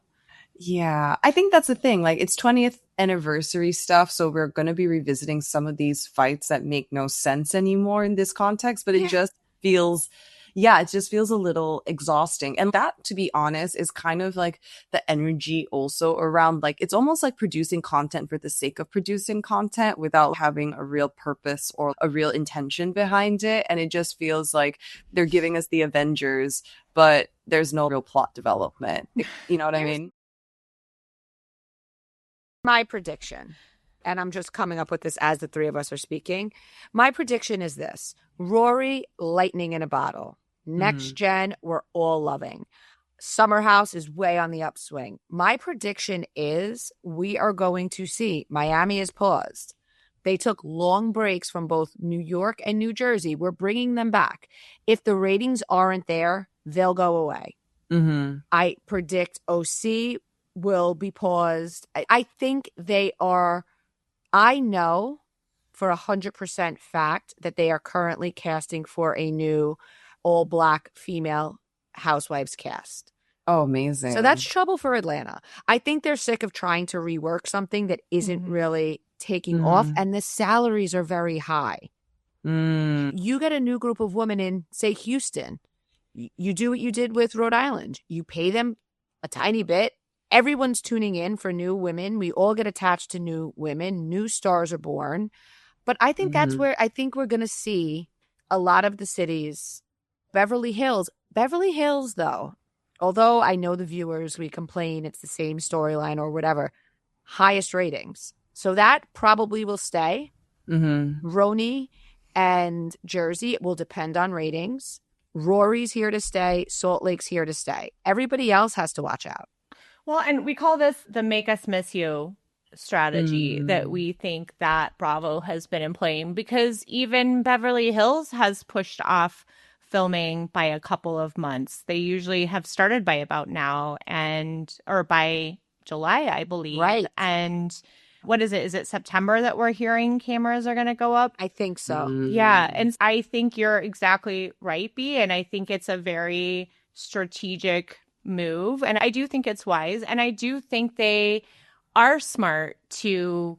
Yeah, I think that's the thing. Like, it's 20th anniversary stuff, so we're going to be revisiting some of these fights that make no sense anymore in this context, but it just feels, it just feels a little exhausting. And that, to be honest, is kind of like the energy also around, like, it's almost like producing content for the sake of producing content without having a real purpose or a real intention behind it. And it just feels like they're giving us the Avengers, but there's no real plot development. You know what I mean? My prediction, and I'm just coming up with this as the three of us are speaking. My prediction is this: Rory, lightning in a bottle. Next gen, we're all loving. Summer House is way on the upswing. My prediction is we are going to see Miami is paused. They took long breaks from both New York and New Jersey. We're bringing them back. If the ratings aren't there, they'll go away. I predict OC will be paused. I think they are, I know for 100% fact that they are currently casting for a new all-black female Housewives cast. Oh, amazing. So that's trouble for Atlanta. I think they're sick of trying to rework something that isn't really taking off, and the salaries are very high. You get a new group of women in, say, Houston. You do what you did with Rhode Island. You pay them a tiny bit. Everyone's tuning in for new women. We all get attached to new women. New stars are born. But I think that's where I think we're going to see a lot of the cities. Beverly Hills, Beverly Hills, though, although I know the viewers, we complain it's the same storyline or whatever, highest ratings. So that probably will stay. Roni and Jersey will depend on ratings. Rory's here to stay. Salt Lake's here to stay. Everybody else has to watch out. Well, and we call this the make us miss you strategy that we think that Bravo has been employing, because even Beverly Hills has pushed off filming by a couple of months. They usually have started by about now or by July, I believe. Right. And what is it? Is it September that we're hearing cameras are going to go up? I think so. Yeah. And I think you're exactly right, B. And I think it's a very strategic move. And I do think it's wise. And I do think they are smart to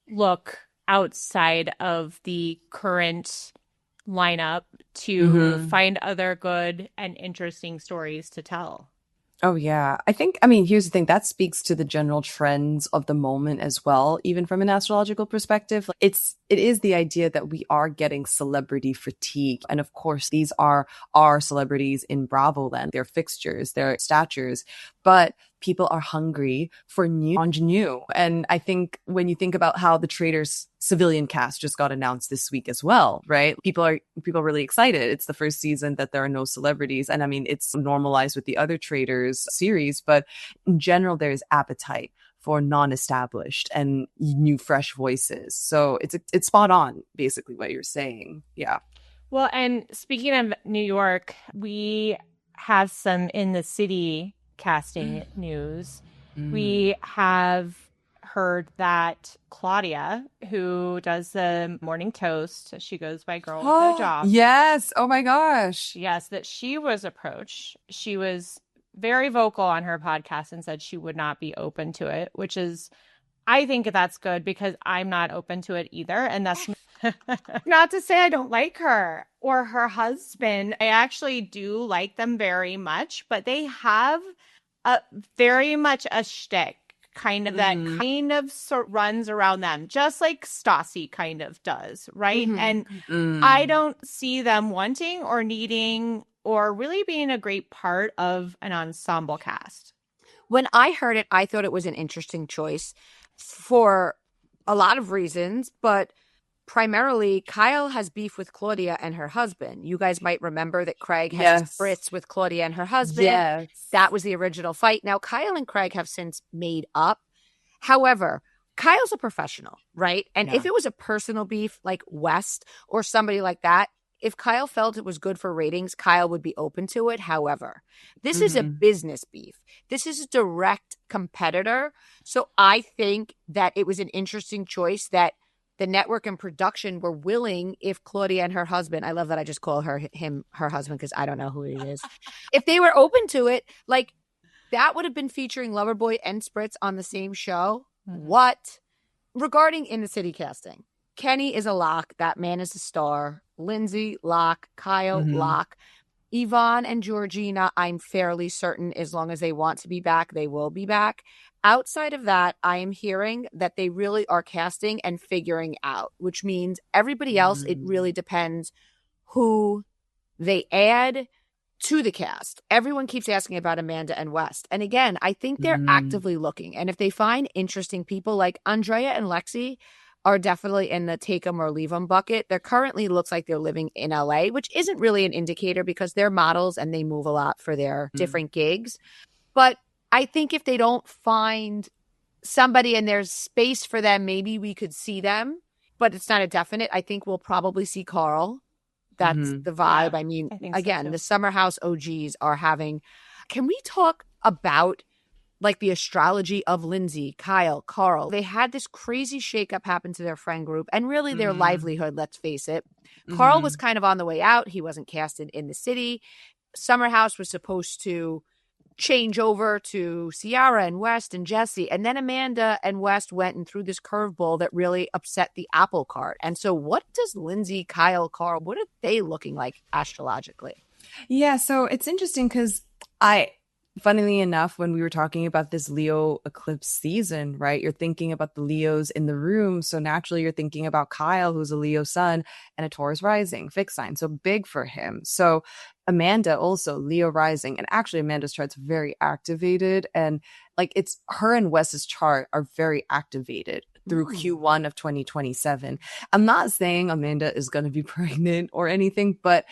look outside of the current lineup to find other good and interesting stories to tell. Oh, yeah. I mean, here's the thing. That speaks to the general trends of the moment as well, even from an astrological perspective. It is the idea that we are getting celebrity fatigue. And of course, these are our celebrities in Bravo land, their fixtures, their statures. But people are hungry for new ingenue. And I think when you think about how the Traitors civilian cast just got announced this week as well, right? People are really excited. It's the first season that there are no celebrities. And I mean, it's normalized with the other Traitors series, but in general, there is appetite for non-established and new, fresh voices. So it's spot on, basically, what you're saying. Yeah. Well, and speaking of New York, we have some in the city casting news. We have heard that Claudia, who does the morning toast, she goes by Girl with No Job. Yes. Oh my gosh. Yes, that she was approached. She was very vocal on her podcast and said she would not be open to it, which is, I think that's good, because I'm not open to it either. And that's not to say I don't like her or her husband. I actually do like them very much, but they have very much a shtick kind of that kind of runs around them, just like Stassi kind of does, right? And I don't see them wanting or needing or really being a great part of an ensemble cast. When I heard it, I thought it was an interesting choice for a lot of reasons, but primarily Kyle has beef with Claudia and her husband. You guys might remember that Craig has spritz with Claudia and her husband. Yes. That was the original fight. Now, Kyle and Craig have since made up. However, Kyle's a professional, right? And if it was a personal beef like West or somebody like that, if Kyle felt it was good for ratings, Kyle would be open to it. However, this is a business beef. This is a direct competitor. So I think that it was an interesting choice that the network and production were willing, if Claudia and her husband, I love that I just call her husband because I don't know who he is. If they were open to it, like that would have been featuring Loverboy and Spritz on the same show. What? Regarding in the city casting, Kenny is a lock. That man is a star. Lindsay, lock. Kyle, lock. Yvonne and Georgina, I'm fairly certain as long as they want to be back, they will be back. Outside of that, I am hearing that they really are casting and figuring out, which means everybody else, it really depends who they add to the cast. Everyone keeps asking about Amanda and West. And again, I think they're actively looking. And if they find interesting people like Andrea and Lexi are definitely in the take them or leave them bucket. They're currently looks like they're living in LA, which isn't really an indicator because they're models and they move a lot for their different gigs. But I think if they don't find somebody and there's space for them, maybe we could see them, but it's not a definite. I think we'll probably see Carl. That's the vibe. Yeah, I mean, I again, so the Summer House OGs are having, can we talk about like the astrology of Lindsay, Kyle, Carl? They had this crazy shakeup happen to their friend group and really their livelihood, let's face it. Carl was kind of on the way out. He wasn't casted in the city. Summer House was supposed to change over to Ciara and West and Jesse. And then Amanda and West went and threw this curveball that really upset the apple cart. And so what does Lindsay, Kyle, Carl, what are they looking like astrologically? Yeah, so it's interesting because Funnily enough, when we were talking about this Leo eclipse season, right, you're thinking about the Leos in the room. So naturally, you're thinking about Kyle, who's a Leo sun and a Taurus rising, fixed sign. So big for him. So Amanda also Leo rising. And actually, Amanda's chart's very activated. And like it's her and Wes's chart are very activated through Q1 of 2027. I'm not saying Amanda is going to be pregnant or anything, but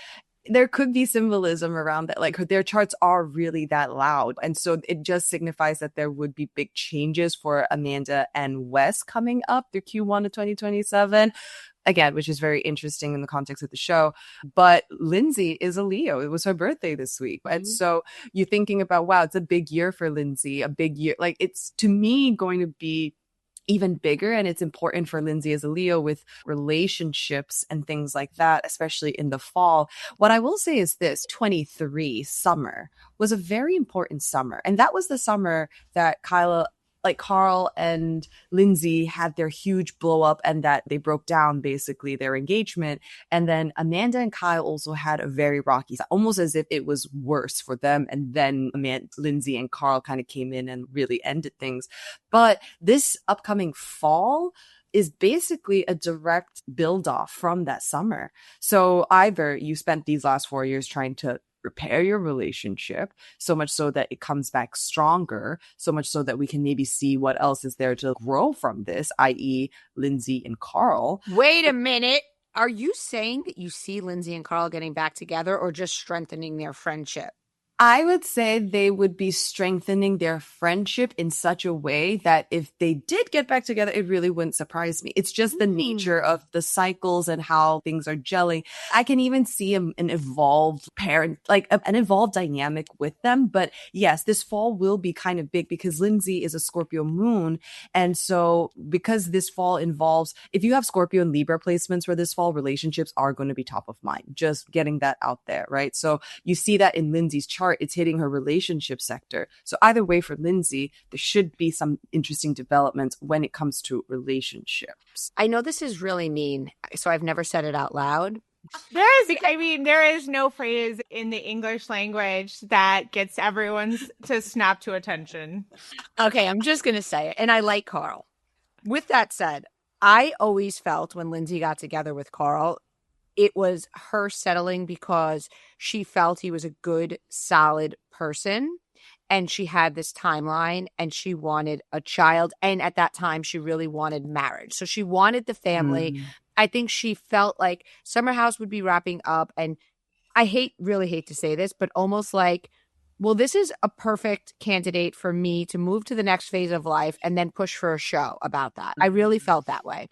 there could be symbolism around that. Like their charts are really that loud. And so it just signifies that there would be big changes for Amanda and Wes coming up through Q1 of 2027. Again, which is very interesting in the context of the show. But Lindsay is a Leo. It was her birthday this week. And so you're thinking about, wow, it's a big year for Lindsay, a big year. Like it's to me going to be even bigger. And it's important for Lindsay as a Leo with relationships and things like that, especially in the fall. What I will say is this 23 summer was a very important summer. And that was the summer that Carl and Lindsay had their huge blow up and that they broke down basically their engagement. And then Amanda and Kyle also had a very rocky, almost as if it was worse for them. And then Lindsay and Carl kind of came in and really ended things. But this upcoming fall is basically a direct build off from that summer. So either you spent these last 4 years trying to repair your relationship so much so that it comes back stronger, so much so that we can maybe see what else is there to grow from this, i.e. Lindsay and Carl. Wait a minute. Are you saying that you see Lindsay and Carl getting back together or just strengthening their friendship? I would say they would be strengthening their friendship in such a way that if they did get back together, it really wouldn't surprise me. It's just the nature of the cycles and how things are gelling. I can even see an evolved parent, like an evolved dynamic with them. But yes, this fall will be kind of big because Lindsay is a Scorpio moon. And so because this fall involves, if you have Scorpio and Libra placements for this fall, relationships are going to be top of mind. Just getting that out there, right? So you see that in Lindsay's chart. It's hitting her relationship sector. So either way for Lindsay, there should be some interesting developments when it comes to relationships. I know this is really mean, so I've never said it out loud. There is no phrase in the English language that gets everyone to snap to attention. Okay, I'm just going to say it. And I like Carl. With that said, I always felt when Lindsay got together with Carl, it was her settling because she felt he was a good, solid person. And she had this timeline and she wanted a child. And at that time, she really wanted marriage. So she wanted the family. I think she felt like Summer House would be wrapping up. And I really hate to say this, but almost like, well, this is a perfect candidate for me to move to the next phase of life and then push for a show about that. I really felt that way.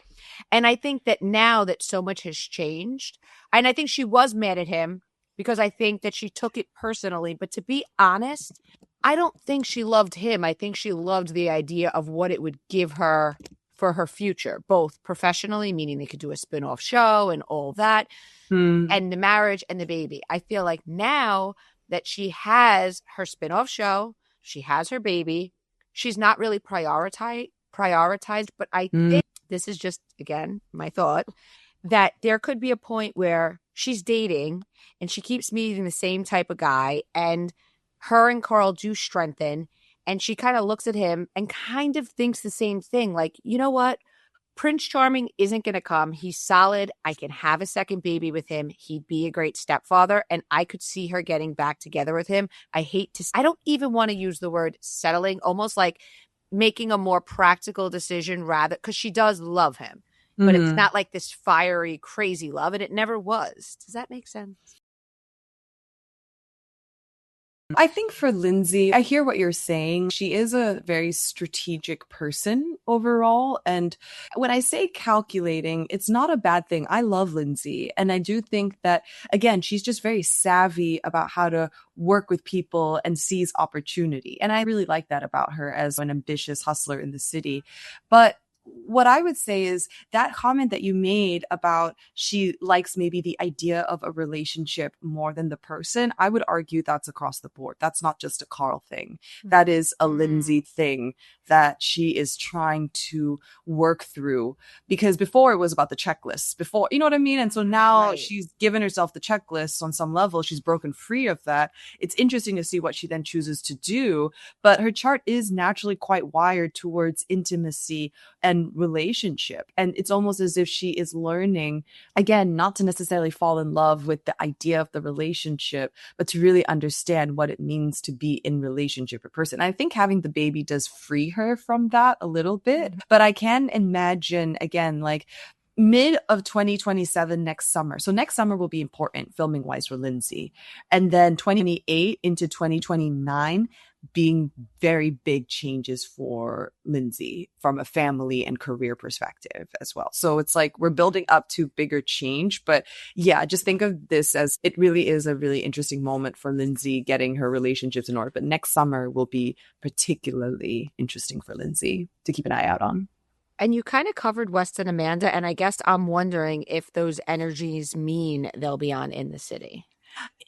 And I think that now that so much has changed, and I think she was mad at him because I think that she took it personally. But to be honest, I don't think she loved him. I think she loved the idea of what it would give her for her future, both professionally, meaning they could do a spin-off show and all that, and the marriage and the baby. I feel like now that she has her spin-off show, she has her baby, she's not really prioritized, but I think this is just, again, my thought, that there could be a point where she's dating and she keeps meeting the same type of guy and her and Carl do strengthen and she kind of looks at him and kind of thinks the same thing. Like, you know what? Prince Charming isn't going to come. He's solid. I can have a second baby with him. He'd be a great stepfather. And I could see her getting back together with him. I don't even want to use the word settling, almost like making a more practical decision rather, because she does love him. But it's not like this fiery, crazy love. And it never was. Does that make sense? I think for Lindsay, I hear what you're saying. She is a very strategic person overall. And when I say calculating, it's not a bad thing. I love Lindsay. And I do think that, again, she's just very savvy about how to work with people and seize opportunity. And I really like that about her as an ambitious hustler in the city. But what I would say is that comment that you made about she likes maybe the idea of a relationship more than the person, I would argue that's across the board. That's not just a Carl thing. That is a Lindsay thing that she is trying to work through, because before it was about the checklists before, you know what I mean? And so now she's given herself the checklist on some level. She's broken free of that. It's interesting to see what she then chooses to do, but her chart is naturally quite wired towards intimacy and relationship. And it's almost as if she is learning, again, not to necessarily fall in love with the idea of the relationship, but to really understand what it means to be in relationship with a person. I think having the baby does free her from that a little bit, but I can imagine, again, like mid of 2027, next summer. So next summer will be important filming wise for Lindsay. And then 2028 into 2029 being very big changes for Lindsay from a family and career perspective as well. So it's like we're building up to bigger change. But yeah, just think of this as it really is a really interesting moment for Lindsay getting her relationships in order. But next summer will be particularly interesting for Lindsay to keep an eye out on. And you kind of covered West and Amanda, and I guess I'm wondering if those energies mean they'll be on In the City.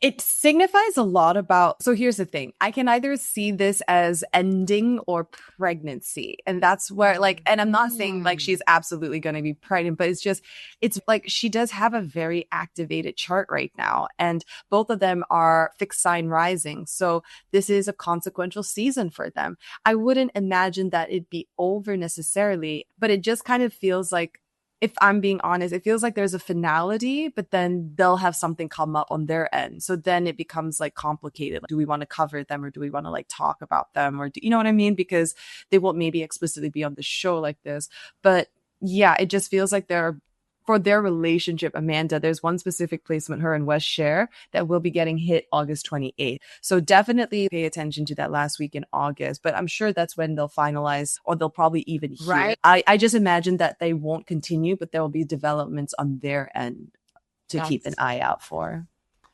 It signifies a lot about, so here's the thing. I can either see this as ending or pregnancy. And that's where like, and I'm not saying like she's absolutely going to be pregnant, but it's like she does have a very activated chart right now. And both of them are fixed sign rising. So this is a consequential season for them. I wouldn't imagine that it'd be over necessarily, but it just kind of feels like, if I'm being honest, it feels like there's a finality, but then they'll have something come up on their end. So then it becomes like complicated. Like, do we want to cover them or do we want to like talk about them or you know what I mean? Because they won't maybe explicitly be on the show like this. But yeah, it just feels like for their relationship, Amanda, there's one specific placement her and Wes share that will be getting hit August 28th. So definitely pay attention to that last week in August. But I'm sure that's when they'll finalize or they'll probably even hear. Right. I just imagine that they won't continue, but there will be developments on their end to keep an eye out for.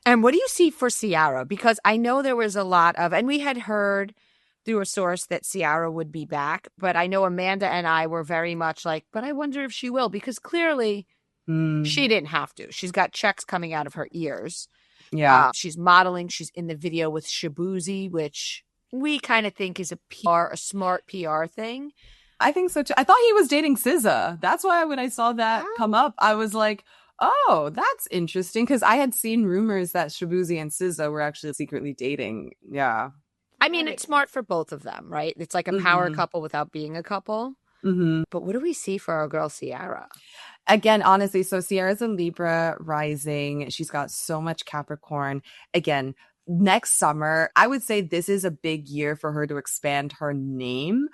And what do you see for Ciara? Because I know there was a lot of, and we had heard through a source that Ciara would be back, but I know Amanda and I were very much like, but I wonder if she will, because clearly she didn't have to. She's got checks coming out of her ears. Yeah. She's modeling. She's in the video with Shabuzi, which we kind of think is a smart PR thing. I think so too. I thought he was dating SZA. That's why when I saw that come up, I was like, oh, that's interesting. Because I had seen rumors that Shabuzi and SZA were actually secretly dating. Yeah. I mean, it's smart for both of them, right? It's like a power couple without being a couple. But what do we see for our girl Ciara? Again, honestly, so Ciara's a Libra rising. She's got so much Capricorn. Again, next summer, I would say this is a big year for her to expand her name.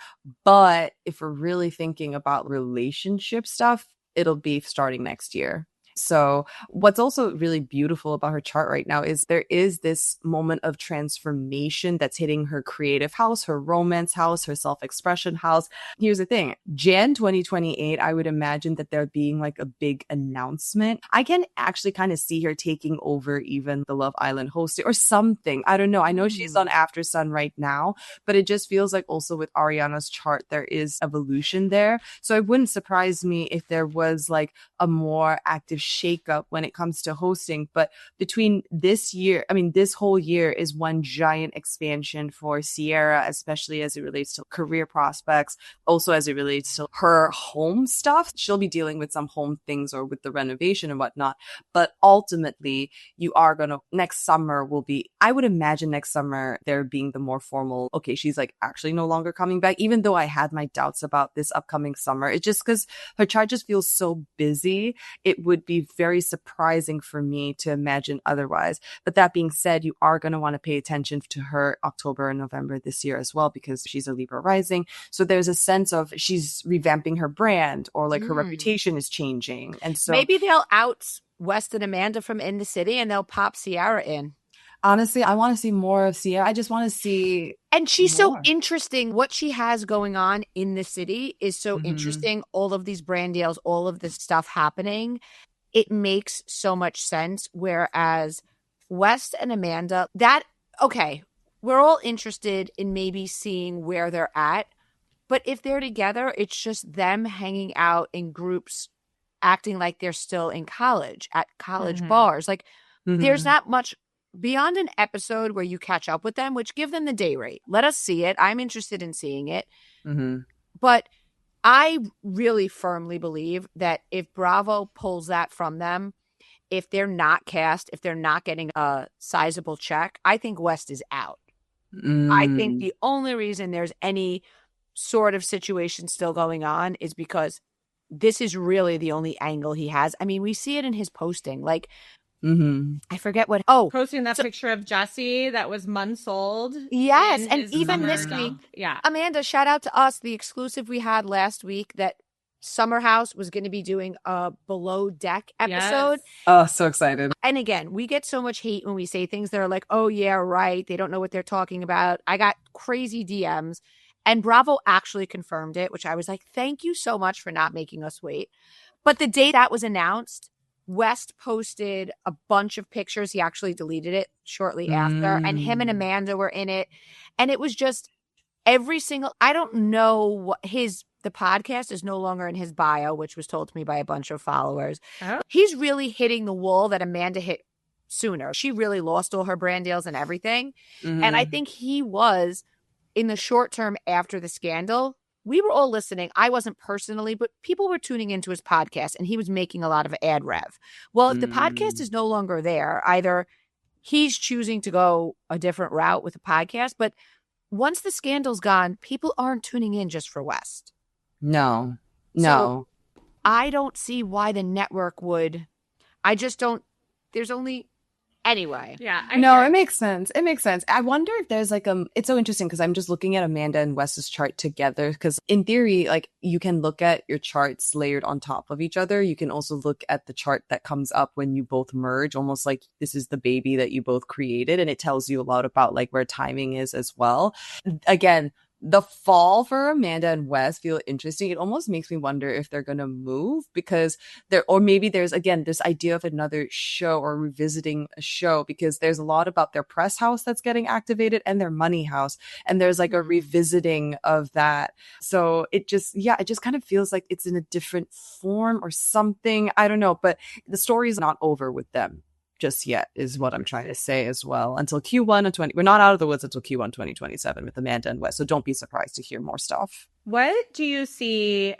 But if we're really thinking about relationship stuff, it'll be starting next year. So what's also really beautiful about her chart right now is there is this moment of transformation that's hitting her creative house, her romance house, her self-expression house. Here's the thing. Jan 2028, I would imagine that there being like a big announcement. I can actually kind of see her taking over even the Love Island hosting or something. I don't know. I know she's on After Sun right now, but it just feels like also with Ariana's chart, there is evolution there. So it wouldn't surprise me if there was like a more active shakeup when it comes to hosting. But between this year, I mean, this whole year is one giant expansion for Ciara, especially as it relates to career prospects, also as it relates to her home stuff. She'll be dealing with some home things or with the renovation and whatnot. But ultimately, you are going to, next summer will be, I would imagine next summer there being the more formal, okay, she's like actually no longer coming back, even though I had my doubts about this upcoming summer. It's just because her chart just feels so busy. It would be very surprising for me to imagine otherwise. But that being said, you are going to want to pay attention to her October and November this year as well, because she's a Libra rising. So there's a sense of she's revamping her brand or like her reputation is changing. And so maybe they'll out West and Amanda from In the City and they'll pop Ciara in. Honestly, I want to see more of Ciara. I just want to see. And she's more. So interesting. What she has going on in the city is so interesting. All of these brand deals, all of this stuff happening. It makes so much sense. Whereas West and Amanda, we're all interested in maybe seeing where they're at. But if they're together, it's just them hanging out in groups, acting like they're still in college, at college bars. Like, there's not much beyond an episode where you catch up with them, which give them the day rate. Let us see it. I'm interested in seeing it. But I really firmly believe that if Bravo pulls that from them, if they're not cast, if they're not getting a sizable check, I think West is out. I think the only reason there's any sort of situation still going on is because this is really the only angle he has. I mean, we see it in his posting. Like, I forget what. Oh, posting that picture of Jesse that was months old. Yes, and even this week, yeah. Amanda, shout out to us, the exclusive we had last week that Summer House was going to be doing a Below Deck episode. Yes. Oh, so excited. And again, we get so much hate when we say things that are like, oh, yeah, right. They don't know what they're talking about. I got crazy DMs. And Bravo actually confirmed it, which I was like, thank you so much for not making us wait. But the day that was announced, West posted a bunch of pictures. He actually deleted it shortly after. And him and Amanda were in it. And it was just every single, I don't know what the podcast is no longer in his bio, which was told to me by a bunch of followers. Oh. He's really hitting the wall that Amanda hit sooner. She really lost all her brand deals and everything. And I think he was, in the short term after the scandal, we were all listening. I wasn't personally, but people were tuning into his podcast and he was making a lot of ad rev. Well, if the podcast is no longer there, either he's choosing to go a different route with the podcast, but once the scandal's gone, people aren't tuning in just for West. No. So I don't see why the network would. I just don't. There's only. Anyway. Yeah. It makes sense. It makes sense. I wonder if there's like it's so interesting because I'm just looking at Amanda and Wes's chart together because in theory, like you can look at your charts layered on top of each other. You can also look at the chart that comes up when you both merge, almost like this is the baby that you both created. And it tells you a lot about like where timing is as well. Again, the fall for Amanda and Wes feel interesting. It almost makes me wonder if they're going to move because or maybe there's, again, this idea of another show or revisiting a show because there's a lot about their press house that's getting activated and their money house. And there's like a revisiting of that. So it just kind of feels like it's in a different form or something. I don't know, but the story is not over with them just yet is what I'm trying to say as well. Until Q1 of 20, we're not out of the woods until Q1 2027 with Amanda and Wes. So don't be surprised to hear more stuff. What do you see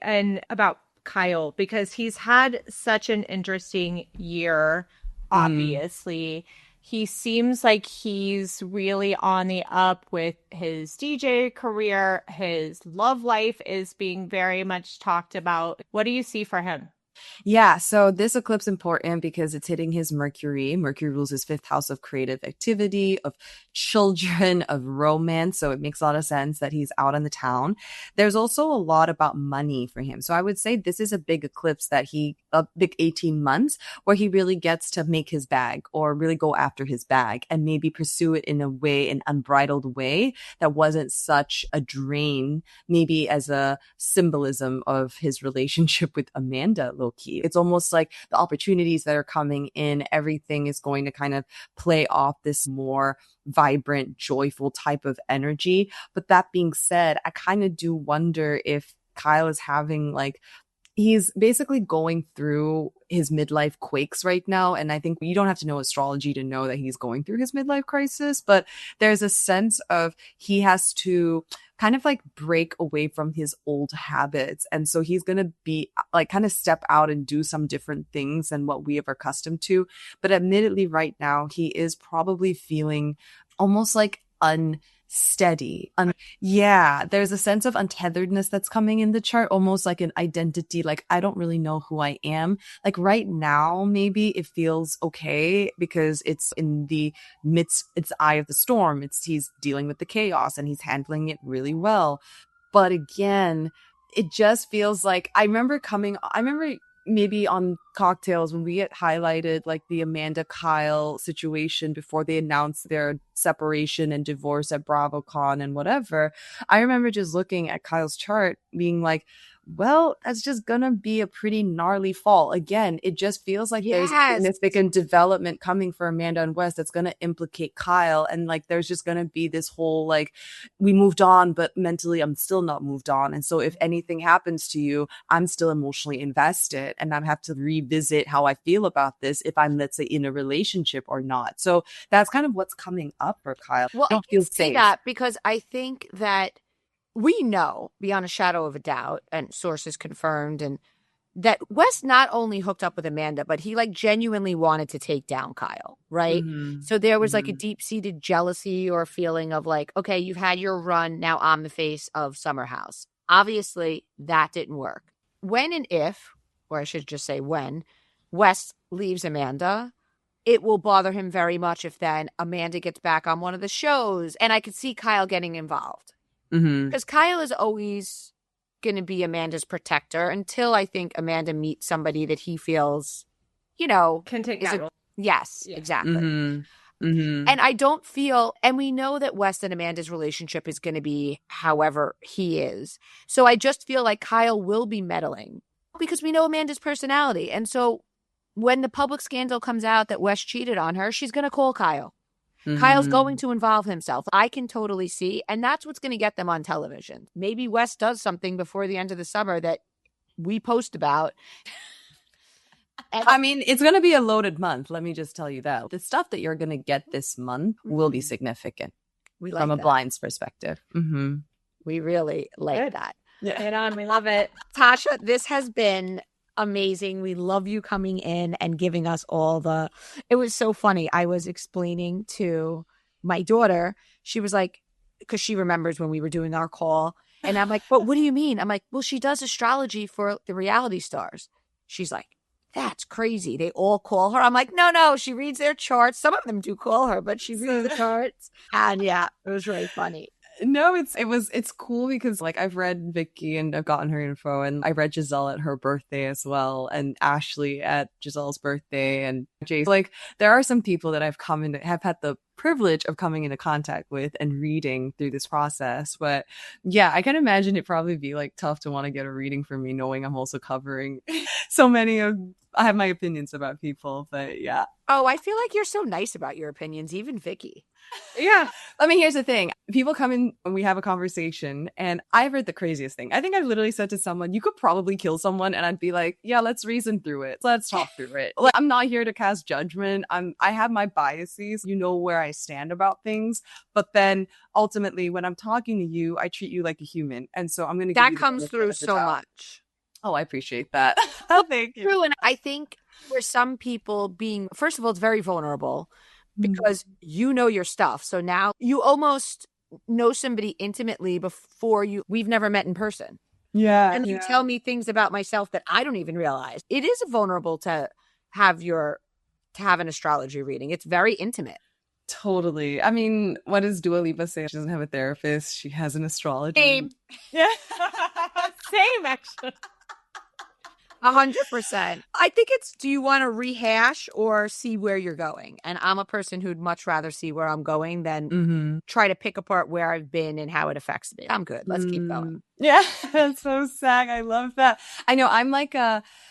about Kyle? Because he's had such an interesting year, obviously. He seems like he's really on the up with his DJ career. His love life is being very much talked about. What do you see for him? Yeah, so this eclipse important because it's hitting his Mercury. Mercury rules his fifth house of creative activity, of children, of romance. So it makes a lot of sense that he's out in the town. There's also a lot about money for him. So I would say this is a big eclipse a big 18 months where he really gets to make his bag or really go after his bag and maybe pursue it in an unbridled way that wasn't such a drain, maybe as a symbolism of his relationship with Amanda. Key. It's almost like the opportunities that are coming in, everything is going to kind of play off this more vibrant, joyful type of energy. But that being said, I kind of do wonder if Kyle is having he's basically going through his midlife quakes right now. And I think you don't have to know astrology to know that he's going through his midlife crisis, but there's a sense of he has to kind of break away from his old habits. And so he's going to be kind of step out and do some different things than what we have accustomed to. But admittedly, right now, he is probably feeling almost unsteady. There's a sense of untetheredness that's coming in the chart, almost like an identity. I don't really know who I am. Right now, maybe it feels okay because it's in the it's the eye of the storm. He's dealing with the chaos and he's handling it really well. But again, it just feels like I remember maybe on cocktails when we get highlighted the Amanda Kyle situation before they announced their separation and divorce at BravoCon and whatever. I remember just looking at Kyle's chart being like, well, that's just gonna be a pretty gnarly fall. Again, it just feels like there's Yes. significant development coming for Amanda and Wes that's gonna implicate Kyle. And like there's just gonna be this whole like, we moved on, but mentally I'm still not moved on. And so if anything happens to you, I'm still emotionally invested and I have to revisit how I feel about this if I'm, let's say, in a relationship or not. So that's kind of what's coming up for Kyle. Well, I don't I can feel say safe. that because I think that we know beyond a shadow of a doubt, and sources confirmed, and that Wes not only hooked up with Amanda, but he like genuinely wanted to take down Kyle, right? Mhm. So there was like a Mhm. deep-seated jealousy or feeling of like, okay, you've had your run, now I'm the face of Summer House. Obviously, that didn't work. When and if, or I should just say when, Wes leaves Amanda, it will bother him very much if then Amanda gets back on one of the shows, and I could see Kyle getting involved. Mhm. Because Kyle is always going to be Amanda's protector until I think Amanda meets somebody that he feels, you know, Can take is that a, role. yes, Yeah. exactly. Mhm. Mhm. And I don't feel, and we know that Wes and Amanda's relationship is going to be however he is. So I just feel like Kyle will be meddling because we know Amanda's personality. And so when the public scandal comes out that Wes cheated on her, she's going to call Kyle. Kyle's going to involve himself. I can totally see. And that's what's going to get them on television. Maybe Wes does something before the end of the summer that we post about. I mean, it's going to be a loaded month. Let me just tell you that. The stuff that you're going to get this month will be significant We like from a that. blinds perspective. Mm-hmm. We really like Good. that. Yeah. Right on. We love it. Tasha, this has been amazing. We love you coming in and giving us all the. It was so funny. I was explaining to my daughter, she was like, because she remembers when we were doing our call. And I'm like, but what do you mean? I'm like, well, she does astrology for the reality stars. She's like, that's crazy. They all call her. I'm like, no, she reads their charts. Some of them do call her, but she reads the charts. And yeah, it was really funny. No, it's cool because like I've read Vicky and I've gotten her info and I read Giselle at her birthday as well and Ashley at Giselle's birthday and Jace. Like there are some people that I've come into have had the privilege of coming into contact with and reading through this process. But yeah, I can imagine it probably be like tough to want to get a reading from me knowing I'm also covering so many of I have my opinions about people, but yeah. Oh, I feel like you're so nice about your opinions, even Vicky. Yeah. I mean, here's the thing. People come in and we have a conversation, and I've heard the craziest thing. I think I've literally said to someone, you could probably kill someone, and I'd be like, yeah, let's reason through it. Let's talk through it. Like, I'm not here to cast judgment. I have my biases. You know where I stand about things. But then ultimately, when I'm talking to you, I treat you like a human. And so I'm going to give That you the comes benefit through of the so doubt. much. Oh, I appreciate that. Thank you. True. And I think for some people being, first of all, it's very vulnerable because you know your stuff. So now you almost know somebody intimately before we've never met in person. Yeah. And you tell me things about myself that I don't even realize. It is vulnerable to have an astrology reading. It's very intimate. Totally. I mean, what does Dua Lipa say? She doesn't have a therapist. She has an astrology. Same. Yeah. Same, actually. 100%. I think it's, do you want to rehash or see where you're going? And I'm a person who'd much rather see where I'm going than try to pick apart where I've been and how it affects me. I'm good. Let's keep going. Yeah, that's so sad. I love that. I know I'm like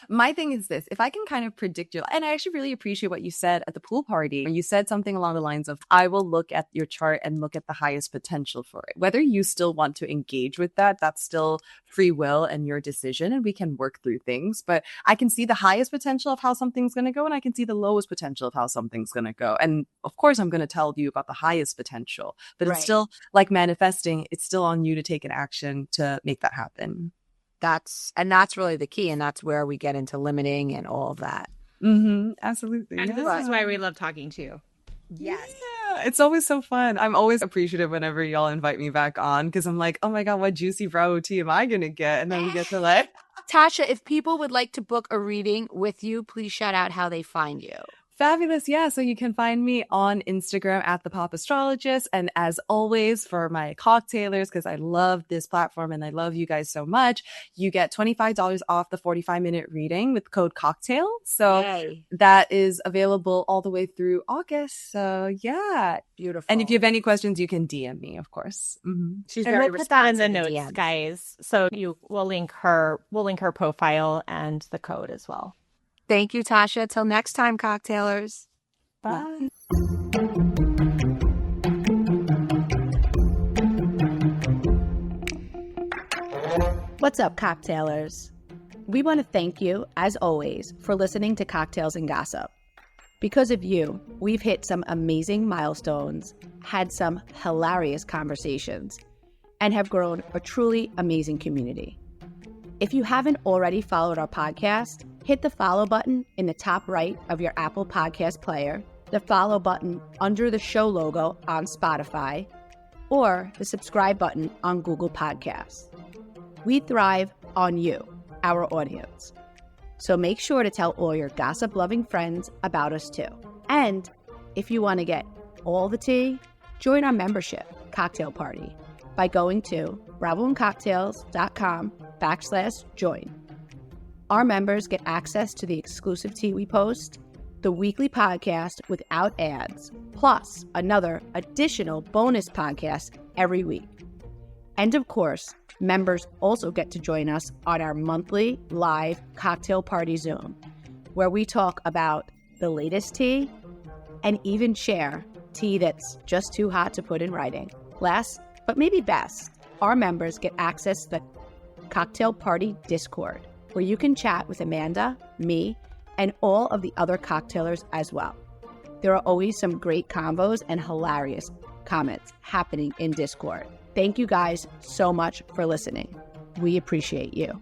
my thing is this. If I can kind of predict and I actually really appreciate what you said at the pool party. You said something along the lines of, I will look at your chart and look at the highest potential for it. Whether you still want to engage with that, that's still free will and your decision, and we can work through things. But I can see the highest potential of how something's going to go, and I can see the lowest potential of how something's going to go. And of course, I'm going to tell you about the highest potential, but It's still like manifesting. It's still on you to take an action to make that happen. That's really the key. And that's where we get into limiting and all of that. Absolutely. And this is why we love talking to you. Yes. Yeah, it's always so fun. I'm always appreciative whenever y'all invite me back on because I'm like, oh my God, what juicy Bravo tea am I going to get? And then we get to like. Tasha, if people would like to book a reading with you, please shout out how they find you. Fabulous. Yeah. So you can find me on Instagram at the Pop Astrologist. And as always, for my cocktailers, because I love this platform and I love you guys so much, you get $25 off the 45-minute reading with code cocktail. So Yay. that is available all the way through August. So yeah. Beautiful. And if you have any questions, you can DM me, of course. Mm-hmm. She's And very we'll put that in the responsive notes, DMs. guys. So we'll link her profile and the code as well. Thank you, Tasha. Till next time, cocktailers. Bye. What's up, cocktailers? We want to thank you, as always, for listening to Cocktails and Gossip. Because of you, we've hit some amazing milestones, had some hilarious conversations, and have grown a truly amazing community. If you haven't already followed our podcast, hit the follow button in the top right of your Apple Podcast player, the follow button under the show logo on Spotify, or the subscribe button on Google Podcasts. We thrive on you, our audience. So make sure to tell all your gossip-loving friends about us too. And if you want to get all the tea, join our membership cocktail party by going to bravoandcocktails.com/join. Our members get access to the exclusive tea we post, the weekly podcast without ads, plus another additional bonus podcast every week. And of course, members also get to join us on our monthly live cocktail party Zoom, where we talk about the latest tea and even share tea that's just too hot to put in writing. Last, but maybe best, our members get access to the Cocktail Party Discord, where you can chat with Amanda, me, and all of the other cocktailers as well. There are always some great combos and hilarious comments happening in Discord. Thank you guys so much for listening. We appreciate you.